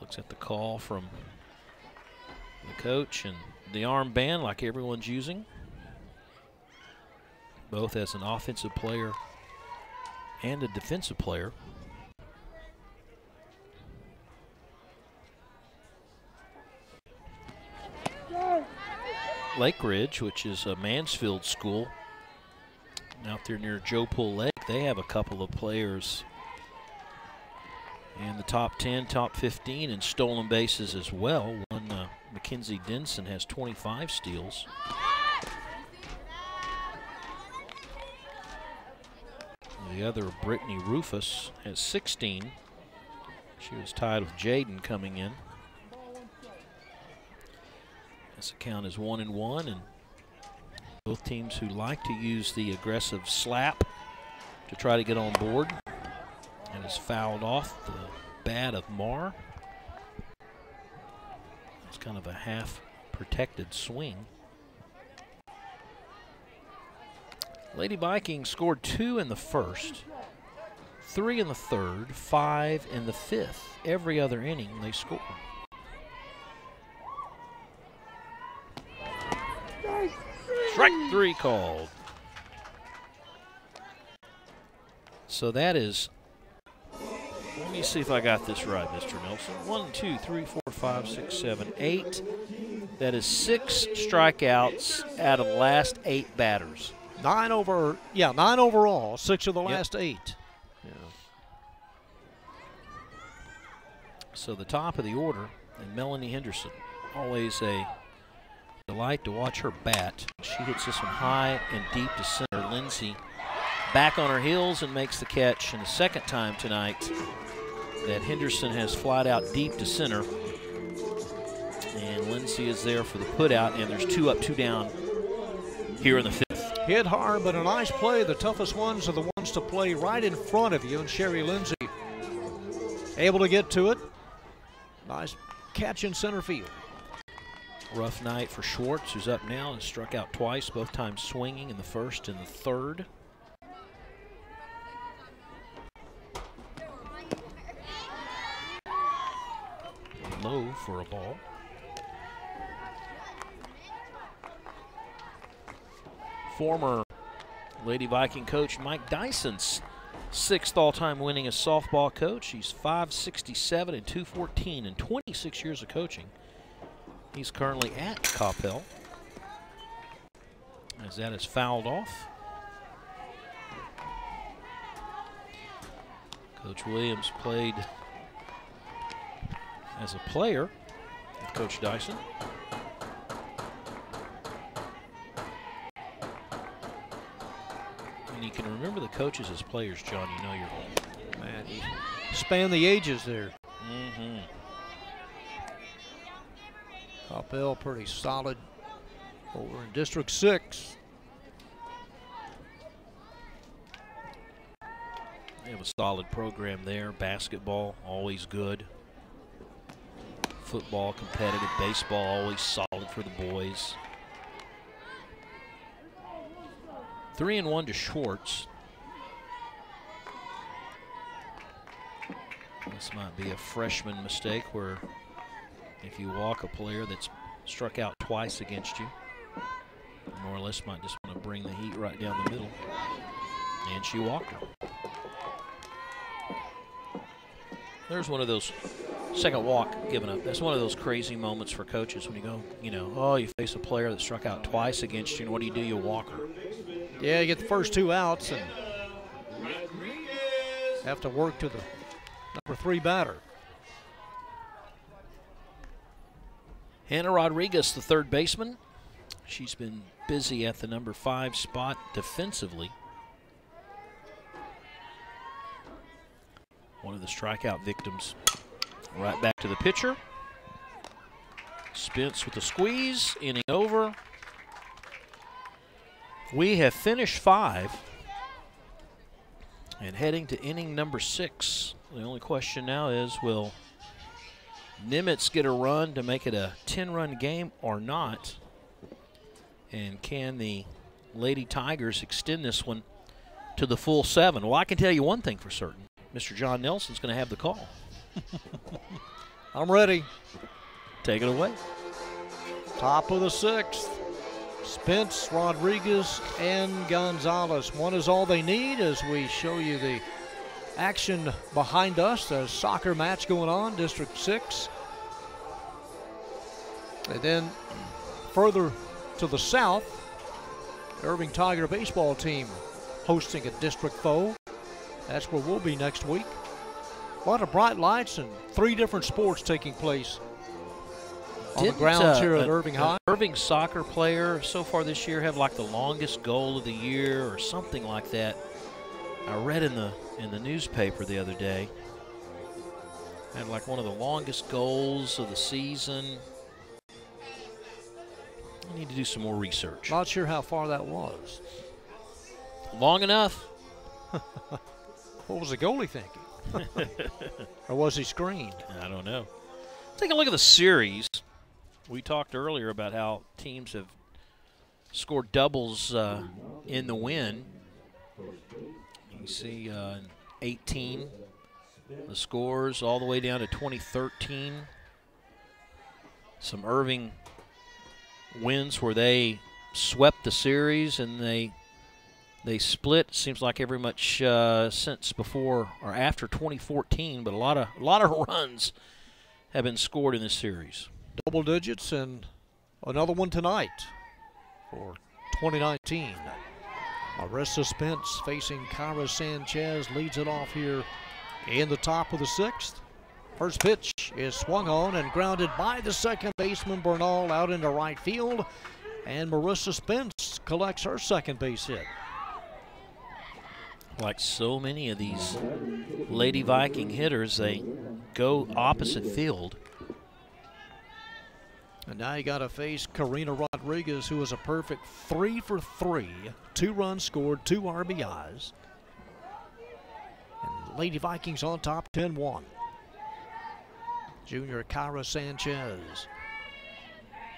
Looks at the call from the coach and the armband like everyone's using, both as an offensive player and a defensive player. Lake Ridge, which is a Mansfield school out there near Joe Pool Lake, they have a couple of players in the top 10, top 15 in stolen bases as well. One, Mackenzie Denson, has 25 steals. The other, Brittany Rufus, has 16. She was tied with Jaden coming in. This account is 1-1, and both teams who like to use the aggressive slap to try to get on board. And is fouled off the bat of Marr. It's kind of a half protected swing. Lady Vikings scored 2 in the 1st, 3 in the 3rd, 5 in the 5th. Every other inning they scored. Strike 3 called. So that is, let me see if I got this right, Mr. Nelson. 1, 2, 3, 4, 5, 6, 7, 8. That is 6 strikeouts out of the last 8 batters. 9 overall, 6 of the last 8. Yeah. So the top of the order, and Melanie Henderson, always a delight to watch her bat. She hits this one high and deep to center. Lindsay back on her heels and makes the catch. And the second time tonight that Henderson has flied out deep to center. And Lindsay is there for the put out, and there's 2 up, 2 down here in the 5th. Hit hard, but a nice play. The toughest ones are the ones to play right in front of you, and Sherry Lindsay able to get to it. Nice catch in center field. Rough night for Schwartz, who's up now and struck out twice, both times swinging in the 1st and the 3rd. low for a ball. Former Lady Viking coach Mike Dyson's 6th all-time winningest softball coach. He's 567 and 214 and 26 years of coaching. He's currently at Coppell, as that is fouled off. Coach Williams played as a player with Coach Dyson. And you can remember the coaches as players, John. You know you're old. Man, you span the ages there. Mm-hmm. Coppell pretty solid over in District 6. They have a solid program there. Basketball, always good. Football, competitive. Baseball, always solid for the boys. 3-1 to Schwartz. This might be a freshman mistake where if you walk a player that's struck out twice against you, more or less might just want to bring the heat right down the middle. And she walked her. There's one of those second walk given up. That's one of those crazy moments for coaches when you go, you know, oh, you face a player that struck out twice against you, and what do? You walk her. Yeah, you get the first 2 outs and have to work to the number 3 batter. Hannah Rodriguez, the 3rd baseman. She's been busy at the number 5 spot defensively. One of the strikeout victims. Right back to the pitcher. Spence with the squeeze, inning over. We have finished 5 and heading to inning number 6. The only question now is, will Nimitz get a run to make it a 10-run game or not? And can the Lady Tigers extend this one to the full 7? Well, I can tell you one thing for certain. Mr. John Nelson's going to have the call. I'm ready. Take it away. Top of the 6th. Spence, Rodriguez, and Gonzalez. 1 is all they need as we show you the action behind us. A soccer match going on, District 6. And then further to the south, Irving Tiger baseball team hosting a district foe. That's where we'll be next week. A lot of bright lights and 3 different sports taking place on the grounds here at Irving High. Irving soccer player so far this year have like the longest goal of the year or something like that. I read in the newspaper the other day. Had like one of the longest goals of the season. I need to do some more research. Not sure how far that was. Long enough. What was the goalie thinking? Or was he screened? I don't know. Take a look at the series. We talked earlier about how teams have scored doubles in the win. You see 18, the scores all the way down to 2013. Some Irving wins where they swept the series and they split. Seems like every much since before or after 2014, but a lot of runs have been scored in this series. Double digits and another one tonight for 2019. Marissa Spence facing Kyra Sanchez leads it off here in the top of the 6th. First pitch is swung on and grounded by the second baseman Bernal out into right field, and Marissa Spence collects her second base hit. Like so many of these Lady Viking hitters, they go opposite field. And now you got to face Karina Rodriguez, who is a perfect 3 for 3. 2 runs scored, 2 RBIs. And Lady Vikings on top, 10-1. Junior Kyra Sanchez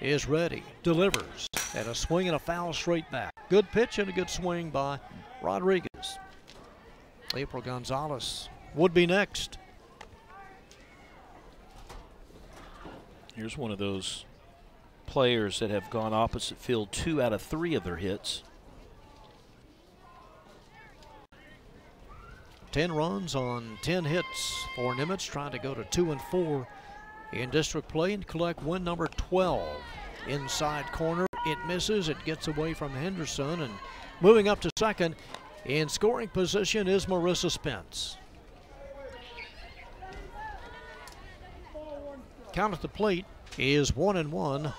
is ready, delivers, and a swing and a foul straight back. Good pitch and a good swing by Rodriguez. April Gonzalez would be next. Here's one of those players that have gone opposite field 2 out of 3 of their hits. 10 runs on 10 hits for Nimitz, trying to go to 2-4 in district play and collect win number 12. Inside corner, it misses. It gets away from Henderson, and moving up to second in scoring position is Marissa Spence. Count at the plate is 1-1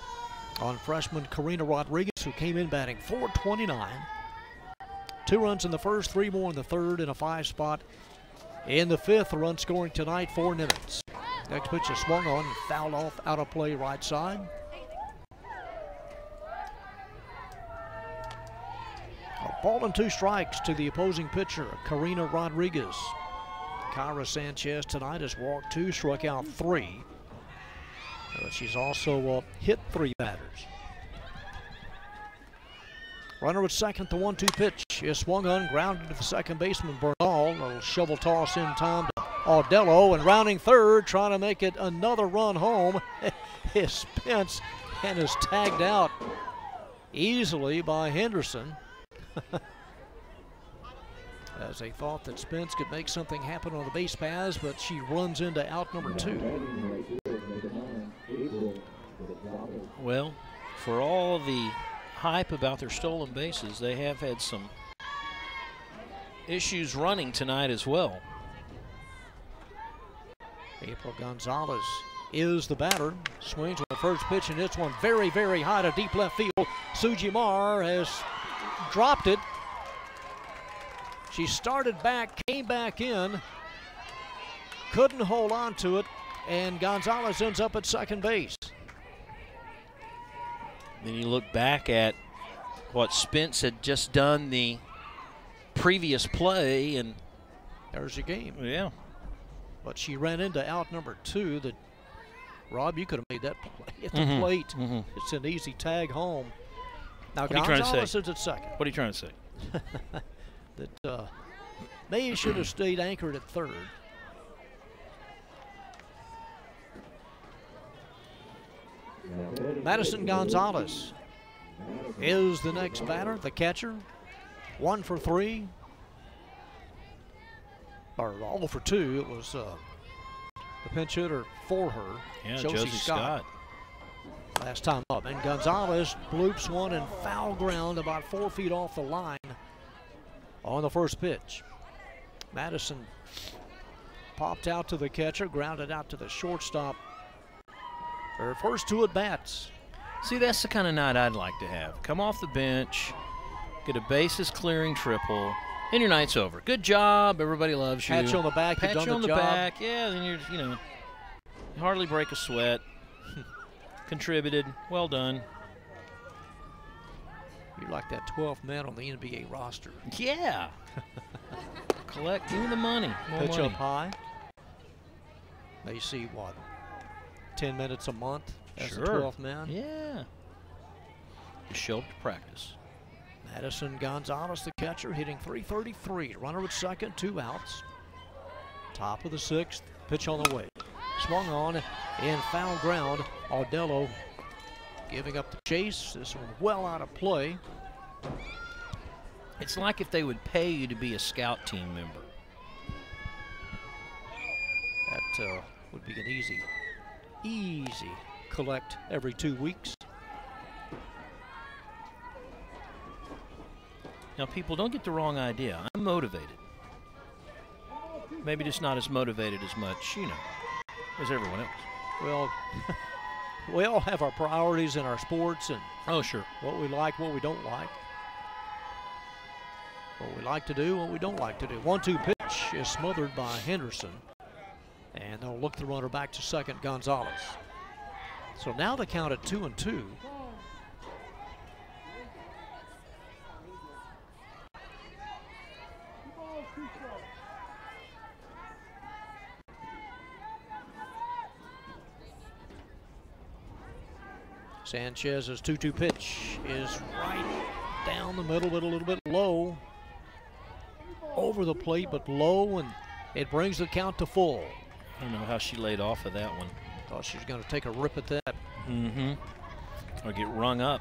on freshman Karina Rodriguez, who came in batting .429. 2 runs in the first, 3 more in the third, and a 5 spot in the fifth. Run scoring tonight for Nimitz. Next pitch is swung on and fouled off out of play right side. A ball and 2 strikes to the opposing pitcher, Karina Rodriguez. Kyra Sanchez tonight has walked 2, struck out 3. But she's also hit 3 batters. Runner at second, the 1-2 pitch is swung on, grounded to the second baseman Bernal. A little shovel toss in time to Audello, and rounding third, trying to make it another run home, is Spence, and is tagged out easily by Henderson. As they thought that Spence could make something happen on the base paths, but she runs into out number 2. Well, for all the hype about their stolen bases, they have had some issues running tonight as well. April Gonzalez is the batter. Swings on the first pitch and hits one very, very high to deep left field. Suji Mar has dropped it. She started back, came back in, couldn't hold on to it, and Gonzalez ends up at second base. Then you look back at what Spence had just done the previous play, and there's your game. Yeah. But she ran into out number 2. That, Rob, you could have made that play at the plate. It's an easy tag home. Now what are you trying to say? Gonzalez is at second. What are you trying to say? That May should have stayed anchored at third. Madison Gonzalez is the next batter, the catcher. 1 for 3. Or 0 for 2. It was the pinch hitter for her, yeah, Josie Scott. Last time up. And Gonzalez bloops one in foul ground about 4 feet off the line on the first pitch. Madison popped out to the catcher, grounded out to the shortstop. Her first 2 at-bats. See, that's the kind of night I'd like to have. Come off the bench, get a bases clearing triple, and your night's over. Good job. Everybody loves you. Pat you on the back. Pat you've done you on the job. back. Yeah, then you hardly break a sweat. Contributed. Well done. You're like that 12th man on the NBA roster. Yeah. Collect. Give me the money. More Pitch money. up high. They see what? 10 minutes a month as the 12th man. Yeah. Just show up to practice. Madison Gonzalez, the catcher, hitting .333. Runner at second, 2 outs. Top of the 6th. Pitch on the way. Swung on in foul ground. Audello giving up the chase. This one well out of play. It's like if they would pay you to be a scout team member. That would be an easy collect every 2 weeks. Now, people, don't get the wrong idea. I'm motivated. Maybe just not as motivated as much, as everyone else. Well, we all have our priorities in our sports and oh, sure, what we like, what we don't like. What we like to do, what we don't like to do. 1-2 pitch is smothered by Henderson. And they'll look the runner back to second, Gonzalez. So now the count at 2-2. Sanchez's 2-2 pitch is right down the middle, but a little bit low. Over the plate, but low, and it brings the count to full. I don't know how she laid off of that one. Thought she was going to take a rip at that. Mm-hmm. Or get rung up.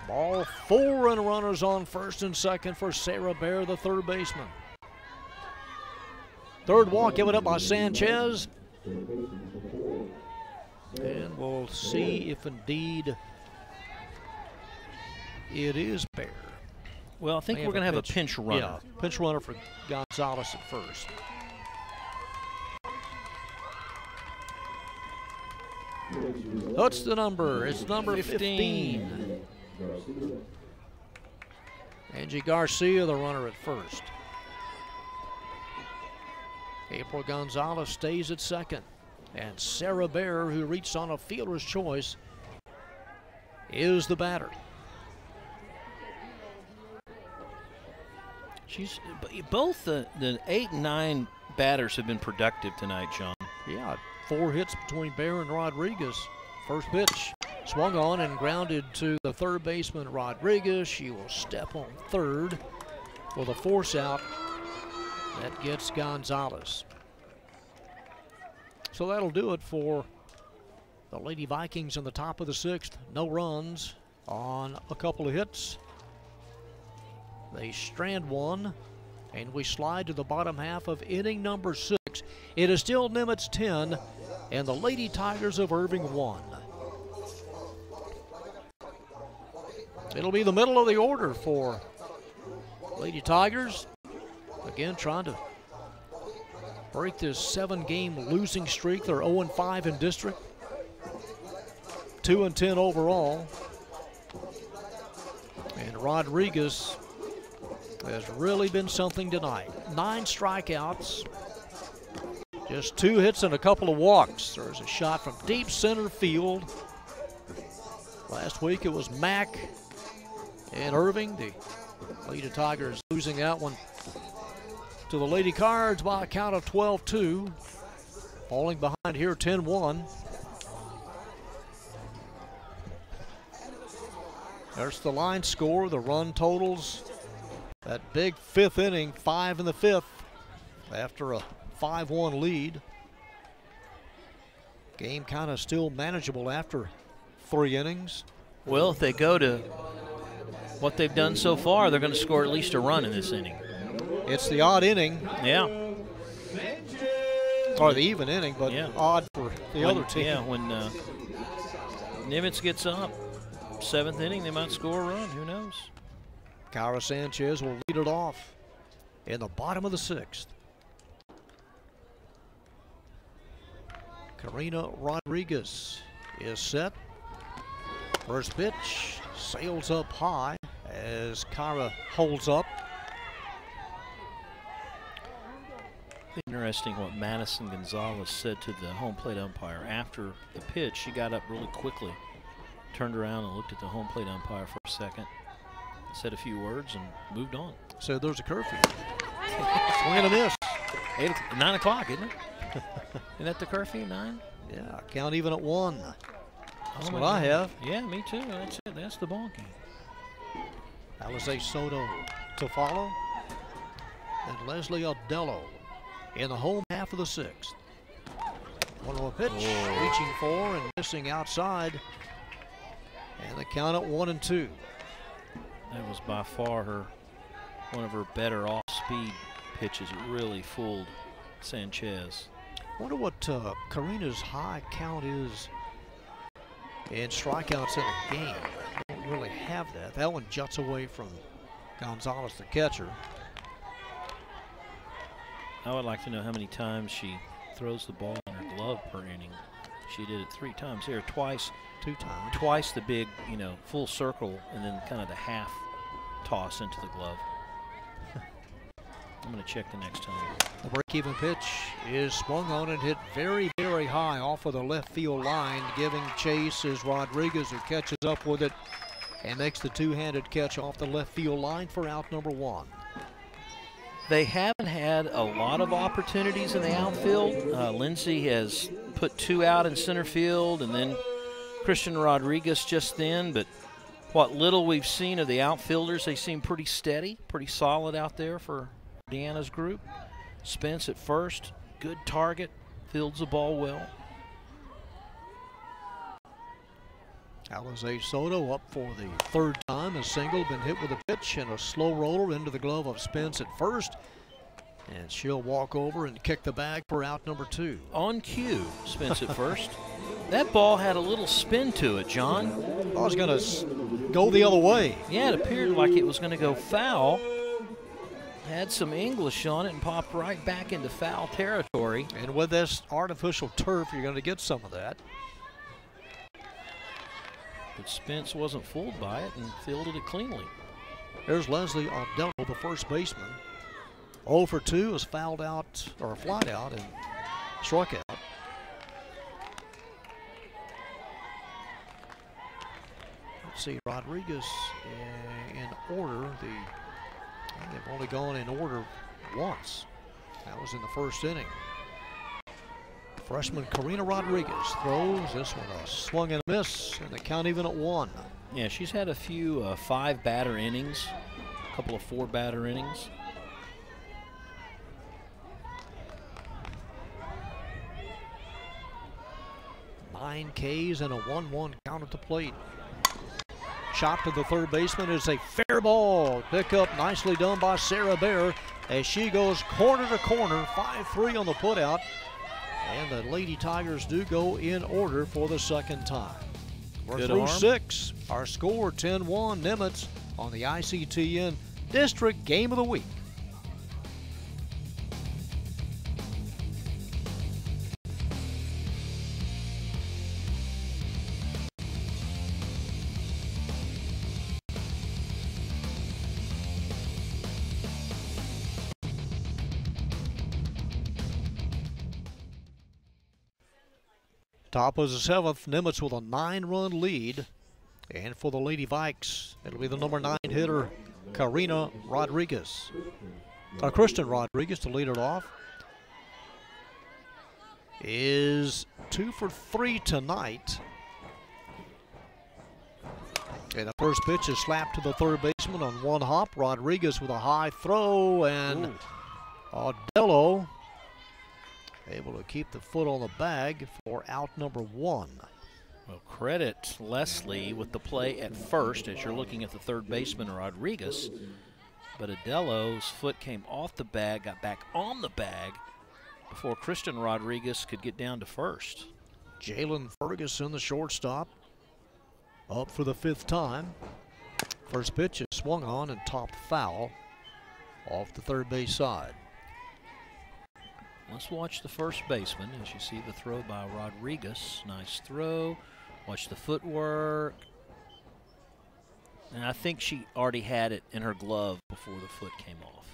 Ball 4 and runners on first and second for Sarah Bear, the third baseman. Third walk given up by Sanchez. And we'll see if indeed it is Bear. Well, I think we're going to have a pinch runner. Yeah, pinch runner for Gonzalez at first. That's the number. It's number 15. Angie Garcia, the runner at first. April Gonzalez stays at second. And Sarah Bear, who reached on a fielder's choice, is the batter. Both the 8 and 9 batters have been productive tonight, John. Yeah, 4 hits between Bear and Rodriguez. First pitch swung on and grounded to the third baseman, Rodriguez. She will step on third for the force out. That gets Gonzalez. So that'll do it for the Lady Vikings in the top of the 6th. No runs on a couple of hits. They strand one, and we slide to the bottom half of inning number 6. It is still Nimitz 10 and the Lady Tigers of Irving 1. It'll be the middle of the order for Lady Tigers. Again, trying to break this 7-game losing streak. They're 0-5 in district, 2-10 overall. And Rodriguez has really been something tonight. 9 strikeouts, just 2 hits and a couple of walks. There's a shot from deep center field. Last week it was Mack and Irving. The Lady Tigers losing that one to the Lady Cards by a count of 12-2. Falling behind here 10-1. There's the line score, the run totals. That big 5th inning, 5 in the 5th, after a 5-1 lead. Game kind of still manageable after 3 innings. Well, if they go to what they've done so far, they're going to score at least a run in this inning. It's the odd inning. Yeah. Or the even inning, but yeah, odd for the other team. Yeah, when Nimitz gets up, 7th inning, they might score a run. Who knows? Kyra Sanchez will lead it off in the bottom of the 6th. Karina Rodriguez is set. First pitch sails up high as Kyra holds up. Interesting what Madison Gonzalez said to the home plate umpire after the pitch. She got up really quickly, turned around and looked at the home plate umpire for a second, said a few words and moved on. So there's a curfew. Swing and a miss. 9 o'clock, isn't it? Isn't that the curfew, 9? Yeah, count even at 1. That's what God. I have. Yeah, me too. That's it. That's the ball game. Alize Soto to follow. And Leslie Odello in the home half of the 6th. 1-0 pitch, reaching for and missing outside. And the count at 1-2. That was by far one of her better off-speed pitches. It really fooled Sanchez. I wonder what Karina's high count is in strikeouts in a game. I don't really have that. That one juts away from Gonzalez, the catcher. I would like to know how many times she throws the ball in her glove per inning. She did it 3 times here, twice. 2 times. Twice the big, full circle, and then kind of the half toss into the glove. I'm going to check the next time. The break-even pitch is swung on and hit very, very high off of the left field line. Giving chase is Rodriguez, who catches up with it and makes the 2-handed catch off the left field line for out number 1. They haven't had a lot of opportunities in the outfield. Lindsay has put 2 out in center field, and then Christian Rodriguez just then. But what little we've seen of the outfielders, they seem pretty steady, pretty solid out there for Deanna's group. Spence at first, good target, fields the ball well. Alizé Soto up for the third time. A single, been hit with a pitch and a slow roller into the glove of Spence at first. And she'll walk over and kick the bag for out number 2. On cue, Spence at first. That ball had a little spin to it, John. I was going to go the other way. Yeah, it appeared like it was going to go foul. Had some English on it and popped right back into foul territory. And with this artificial turf, you're going to get some of that. But Spence wasn't fooled by it and fielded it cleanly. There's Leslie Odell, the first baseman. 0 for 2 is fouled out, or flied out, and struck out. Let's see, Rodriguez in order. They've only gone in order once. That was in the first inning. Freshman Karina Rodriguez throws. This one a swung and a miss, and the count even at 1. Yeah, she's had a few 5-batter innings, a couple of 4-batter innings. Nine Ks and a 1-1 count at the plate. Shot to the third baseman is a fair ball. Pick up nicely done by Sarah Bear as she goes corner to corner. 5-3 on the putout. And the Lady Tigers do go in order for the second time. We're Good through arm. 6. Our score 10-1 Nimitz on the ICTN District Game of the Week. Top of the 7th, Nimitz with a 9-run lead. And for the Lady Vikes, it'll be the number 9 hitter, Karina Rodriguez. Kristen Rodriguez to lead it off. Is 2 for 3 tonight. And the first pitch is slapped to the third baseman on one hop. Rodriguez with a high throw, and Audello able to keep the foot on the bag for out number 1. Well, credit Leslie with the play at first as you're looking at the third baseman, Rodriguez. But Adello's foot came off the bag, got back on the bag before Kristen Rodriguez could get down to first. Jalen Ferguson, the shortstop, up for the 5th time. First pitch is swung on and topped foul off the third base side. Let's watch the first baseman as you see the throw by Rodriguez. Nice throw. Watch the footwork. And I think she already had it in her glove before the foot came off.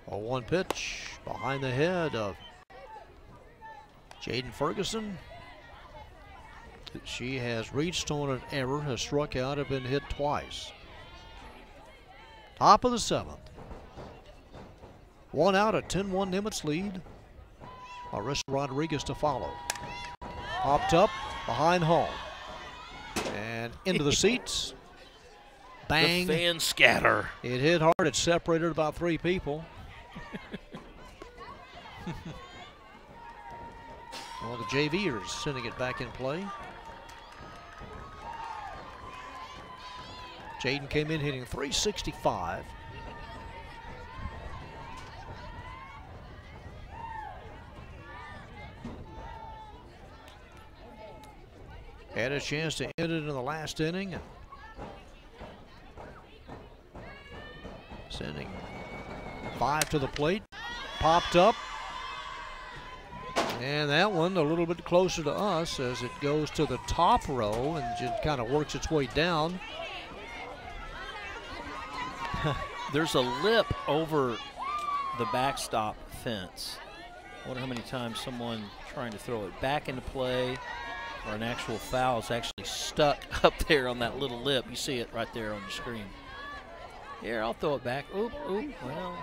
A 1 pitch behind the head of Jaden Ferguson. She has reached on an error, has struck out, have been hit twice. Top of the 7th. 1 out, a 10-1 Nimitz lead. Marissa Rodriguez to follow. Popped up behind home. And into the seats. Bang. The fans scatter. It hit hard. It separated about 3 people. Well, the JVers sending it back in play. Jaden came in hitting .365. Had a chance to end it in the last inning. Sending 5 to the plate. Popped up. And that one a little bit closer to us as it goes to the top row and just kind of works its way down. There's a lip over the backstop fence. I wonder how many times someone trying to throw it back into play or an actual foul is actually stuck up there on that little lip. You see it right there on the screen. Here, I'll throw it back. Oop, oop, well.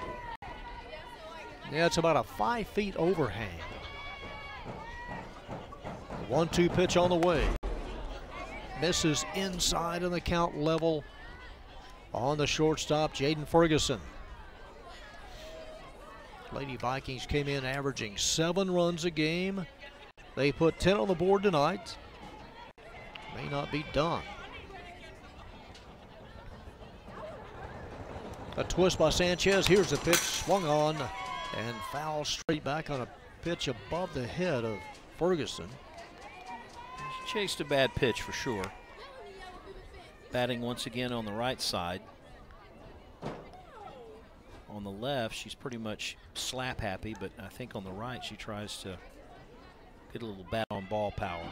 Yeah, it's about a 5 feet overhang. 1-2 pitch on the way. Misses inside, and the count level on the shortstop, Jaden Ferguson. Lady Vikings came in averaging 7 runs a game. They put 10 on the board tonight. May not be done. A twist by Sanchez. Here's the pitch, swung on and foul straight back on a pitch above the head of Ferguson. She chased a bad pitch for sure. Batting once again on the right side. On the left, she's pretty much slap happy, but I think on the right she tries to get a little bat on ball power.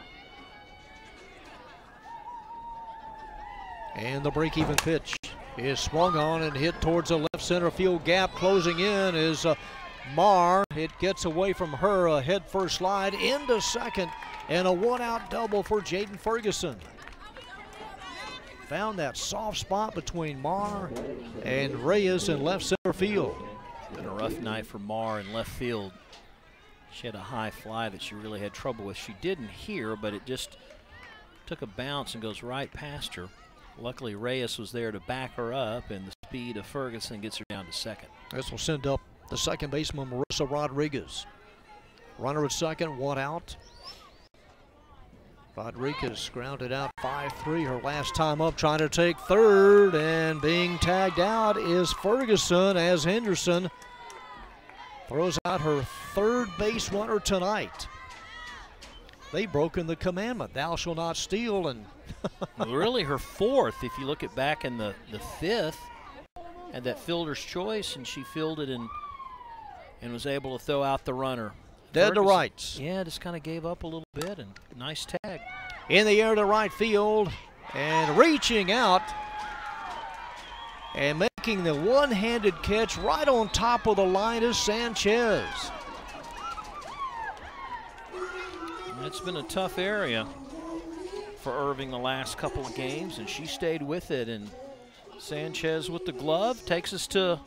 And the break-even pitch is swung on and hit towards the left center field gap. Closing in is Marr. It gets away from her, a head-first slide into second, and a one-out double for Jaden Ferguson. Found that soft spot between Marr and Reyes in left center field. Been a rough night for Marr in left field. She had a high fly that she really had trouble with. She didn't hear, but it just took a bounce and goes right past her. Luckily, Reyes was there to back her up, and the speed of Ferguson gets her down to second. This will send up the second baseman, Marissa Rodriguez. Runner at second, one out. Rodriguez grounded out 5-3 her last time up, trying to take third, and being tagged out is Ferguson as Henderson throws out her third base runner tonight. They've broken the commandment, thou shalt not steal, and really her fourth. If you look at back in the fifth, had that fielder's choice, and she fielded and was able to throw out the runner. Dead to rights. Yeah, just kind of gave up a little bit, and nice tag. In the air to right field, and reaching out and making the one-handed catch right on top of the line is Sanchez. It's been a tough area for Irving the last couple of games, and she stayed with it, and Sanchez with the glove takes us to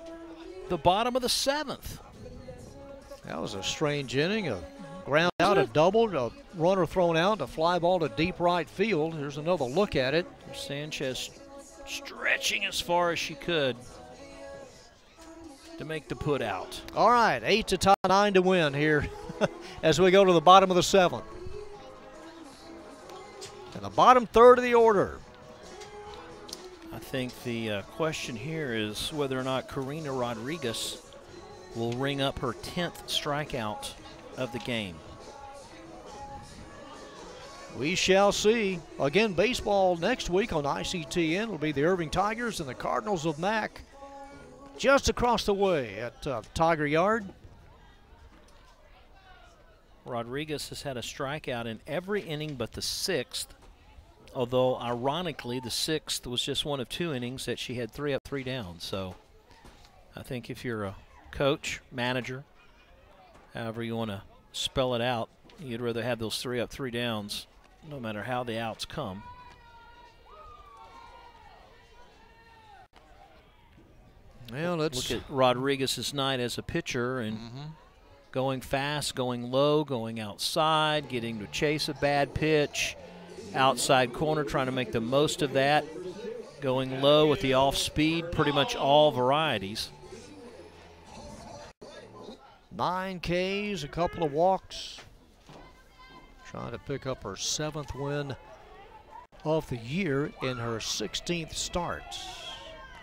the bottom of the 7th. That was a strange inning. A ground out, a double, a runner thrown out, a fly ball to deep right field. Here's another look at it. Sanchez stretching as far as she could to make the put out. All right, 8 to tie, 9 to win here as we go to the bottom of the 7th. And the bottom third of the order. I think the question here is whether or not Karina Rodriguez will ring up her 10th strikeout of the game. We shall see. Again, baseball next week on ICTN will be the Irving Tigers and the Cardinals of Mack just across the way at Tiger Yard. Rodriguez has had a strikeout in every inning but the 6th, although ironically the 6th was just one of 2 innings that she had 3 up, 3 down. So I think if you're a coach, manager, however you want to spell it out, you'd rather have those 3 up, 3 downs no matter how the outs come. Well, let's look at Rodriguez's night as a pitcher, and going fast, going low, going outside, getting to chase a bad pitch, outside corner, trying to make the most of that, going low with the off speed, pretty much all varieties. 9 Ks, a couple of walks. Trying to pick up her 7th win of the year in her 16th start.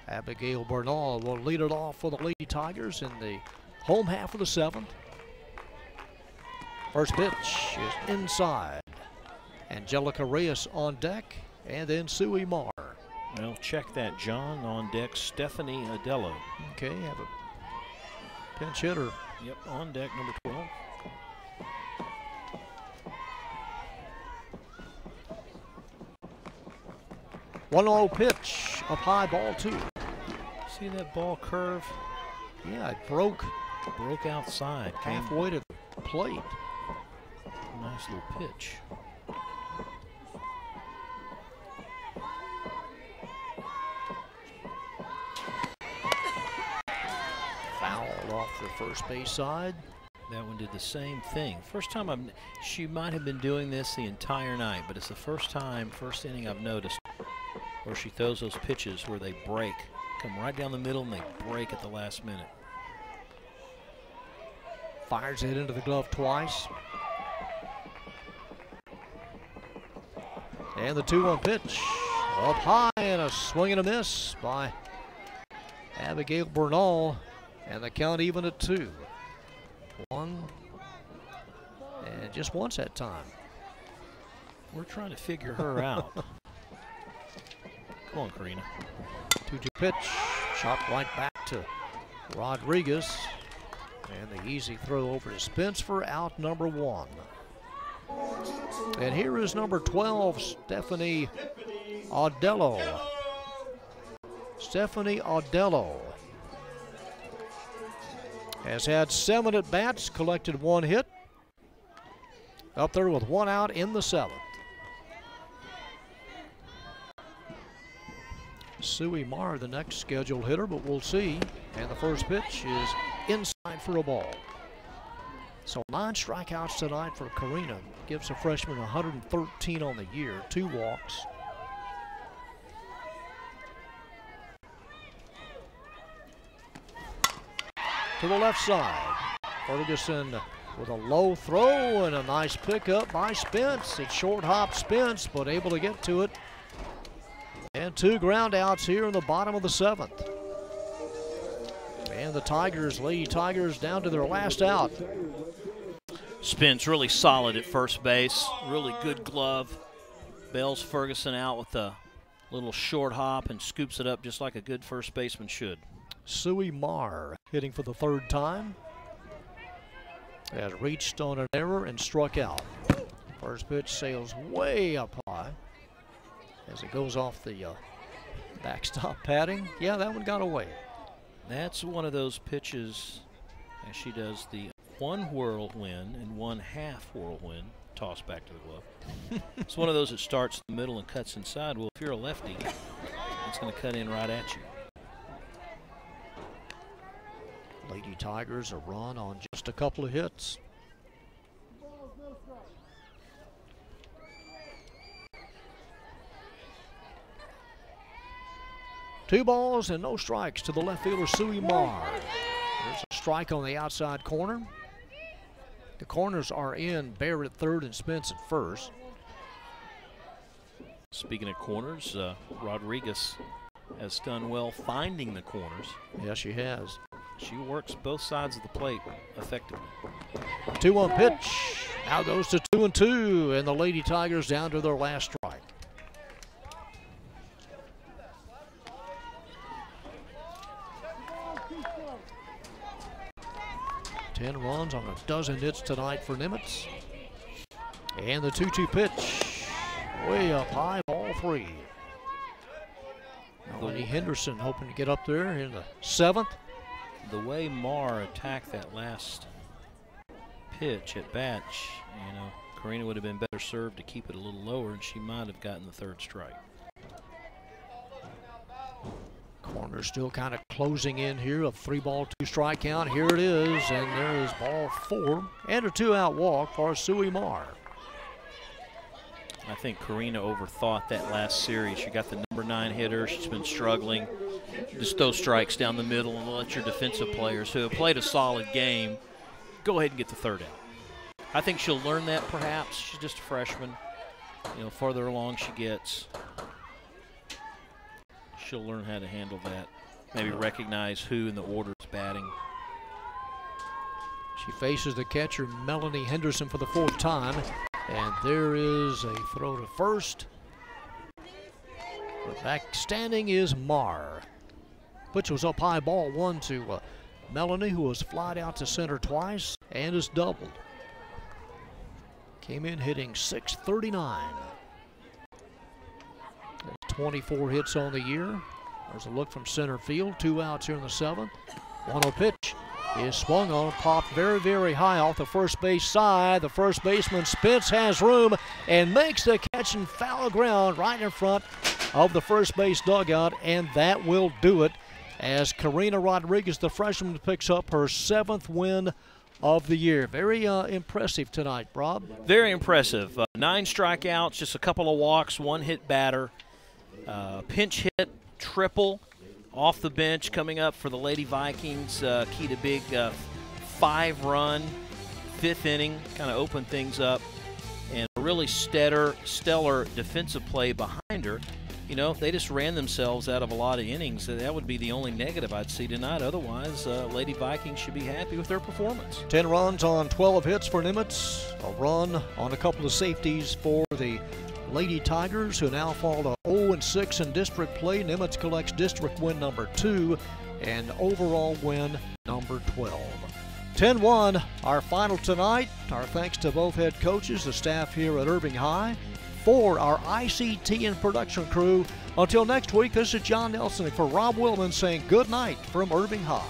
Abigail Bernal will lead it off for the Lady Tigers in the home half of the 7th. First pitch is inside. Angelica Reyes on deck, and then Suey Marr. Well, check that, John. On deck, Stephanie Adello. Okay, have a pinch hitter. Yep, on deck, number 12. One-0 pitch, up high, ball 2. See that ball curve? Yeah, it broke outside. Halfway to the plate. Nice little pitch. Foul off the first base side. That one did the same thing. First time she might have been doing this the entire night, but it's the first inning I've noticed where she throws those pitches where they break. come right down the middle and they break at the last minute. Fires it into the glove twice. And the 2-1 pitch. Up high and a swing and a miss by Abigail Bernal. And the count even at 2. 1. And just once that time. We're trying to figure her out. Come on, Karina. 2-2 pitch. Chopped right back to Rodriguez. And the easy throw over to Spence for out number 1. And here is number 12, Stephanie Audello. Stephanie Audello has had 7 at-bats, collected 1 hit. Up there with 1 out in the 7th. Suey Marr, the next scheduled hitter, but we'll see. And the first pitch is inside for a ball. So 9 strikeouts tonight for Karina. Gives the freshman 113 on the year, 2 walks. To the left side. Ferguson with a low throw and a nice pickup by Spence. It short hopped Spence, but able to get to it. And 2 ground outs here in the bottom of the 7th. And the Tigers, Lady Tigers, down to their last out. Spence really solid at first base. Really good glove. Bails Ferguson out with a little short hop and scoops it up just like a good first baseman should. Suey Marr hitting for the 3rd time. Has reached on an error and struck out. First pitch sails way up high as it goes off the backstop padding. Yeah, that one got away. That's one of those pitches, as she does the 1 whirlwind and 1/2 whirlwind toss back to the glove. It's one of those that starts in the middle and cuts inside. Well, if you're a lefty, it's going to cut in right at you. Lady Tigers a run on just a couple of hits. Two balls and no strikes to the left fielder, Suey Marr. There's a strike on the outside corner. The corners are in, Bear at 3rd and Spence at 1st. Speaking of corners, Rodriguez has done well finding the corners. Yes, she has. She works both sides of the plate effectively. 2-1 pitch. Now goes to 2-2, and the Lady Tigers down to their last strike. Ten runs on a dozen hits tonight for Nimitz. And the 2-2 pitch. Way up high, ball 3. Melanie Henderson hoping to get up there in the 7th. The way Marr attacked that last pitch at bat, you know, Karina would have been better served to keep it a little lower, and she might have gotten the 3rd strike. Corner still kind of closing in here. A 3-ball, 2-strike count. Here it is, and there is ball 4 and a 2-out walk for Suey Marr. I think Karina overthought that last series. She got the number 9 hitter. She's been struggling. Just those strikes down the middle and let your defensive players who have played a solid game go ahead and get the 3rd out. I think she'll learn that perhaps. She's just a freshman. You know, farther along she gets, she'll learn how to handle that. Maybe recognize who in the order is batting. She faces the catcher, Melanie Henderson, for the 4th time. And there is a throw to first. But back standing is Marr. Pitch was up high, ball 1 to Melanie, who was flied out to center twice and is doubled. Came in hitting .639. 24 hits on the year. There's a look from center field. 2 outs here in the 7th. 1-0 pitch is swung on, popped very, very high off the first base side. The first baseman, Spence, has room and makes the catch in foul ground right in front of the first base dugout, and that will do it as Karina Rodriguez, the freshman, picks up her 7th win of the year. Very impressive tonight, Rob. Very impressive. 9 strikeouts, just a couple of walks, 1 hit batter, pinch hit, triple, off the bench coming up for the Lady Vikings. Keyed a big 5-run, 5th inning, kind of opened things up. And a really stellar defensive play behind her. You know, they just ran themselves out of a lot of innings. That would be the only negative I'd see tonight. Otherwise, Lady Vikings should be happy with their performance. 10 runs on 12 hits for Nimitz. A run on a couple of safeties for the Lady Tigers, who now fall to 0-6 in district play. Nimitz collects district win number 2 and overall win number 12. 10-1, our final tonight. Our thanks to both head coaches, the staff here at Irving High, for our ICT and production crew. Until next week, this is John Nelson for Rob Willman saying good night from Irving High.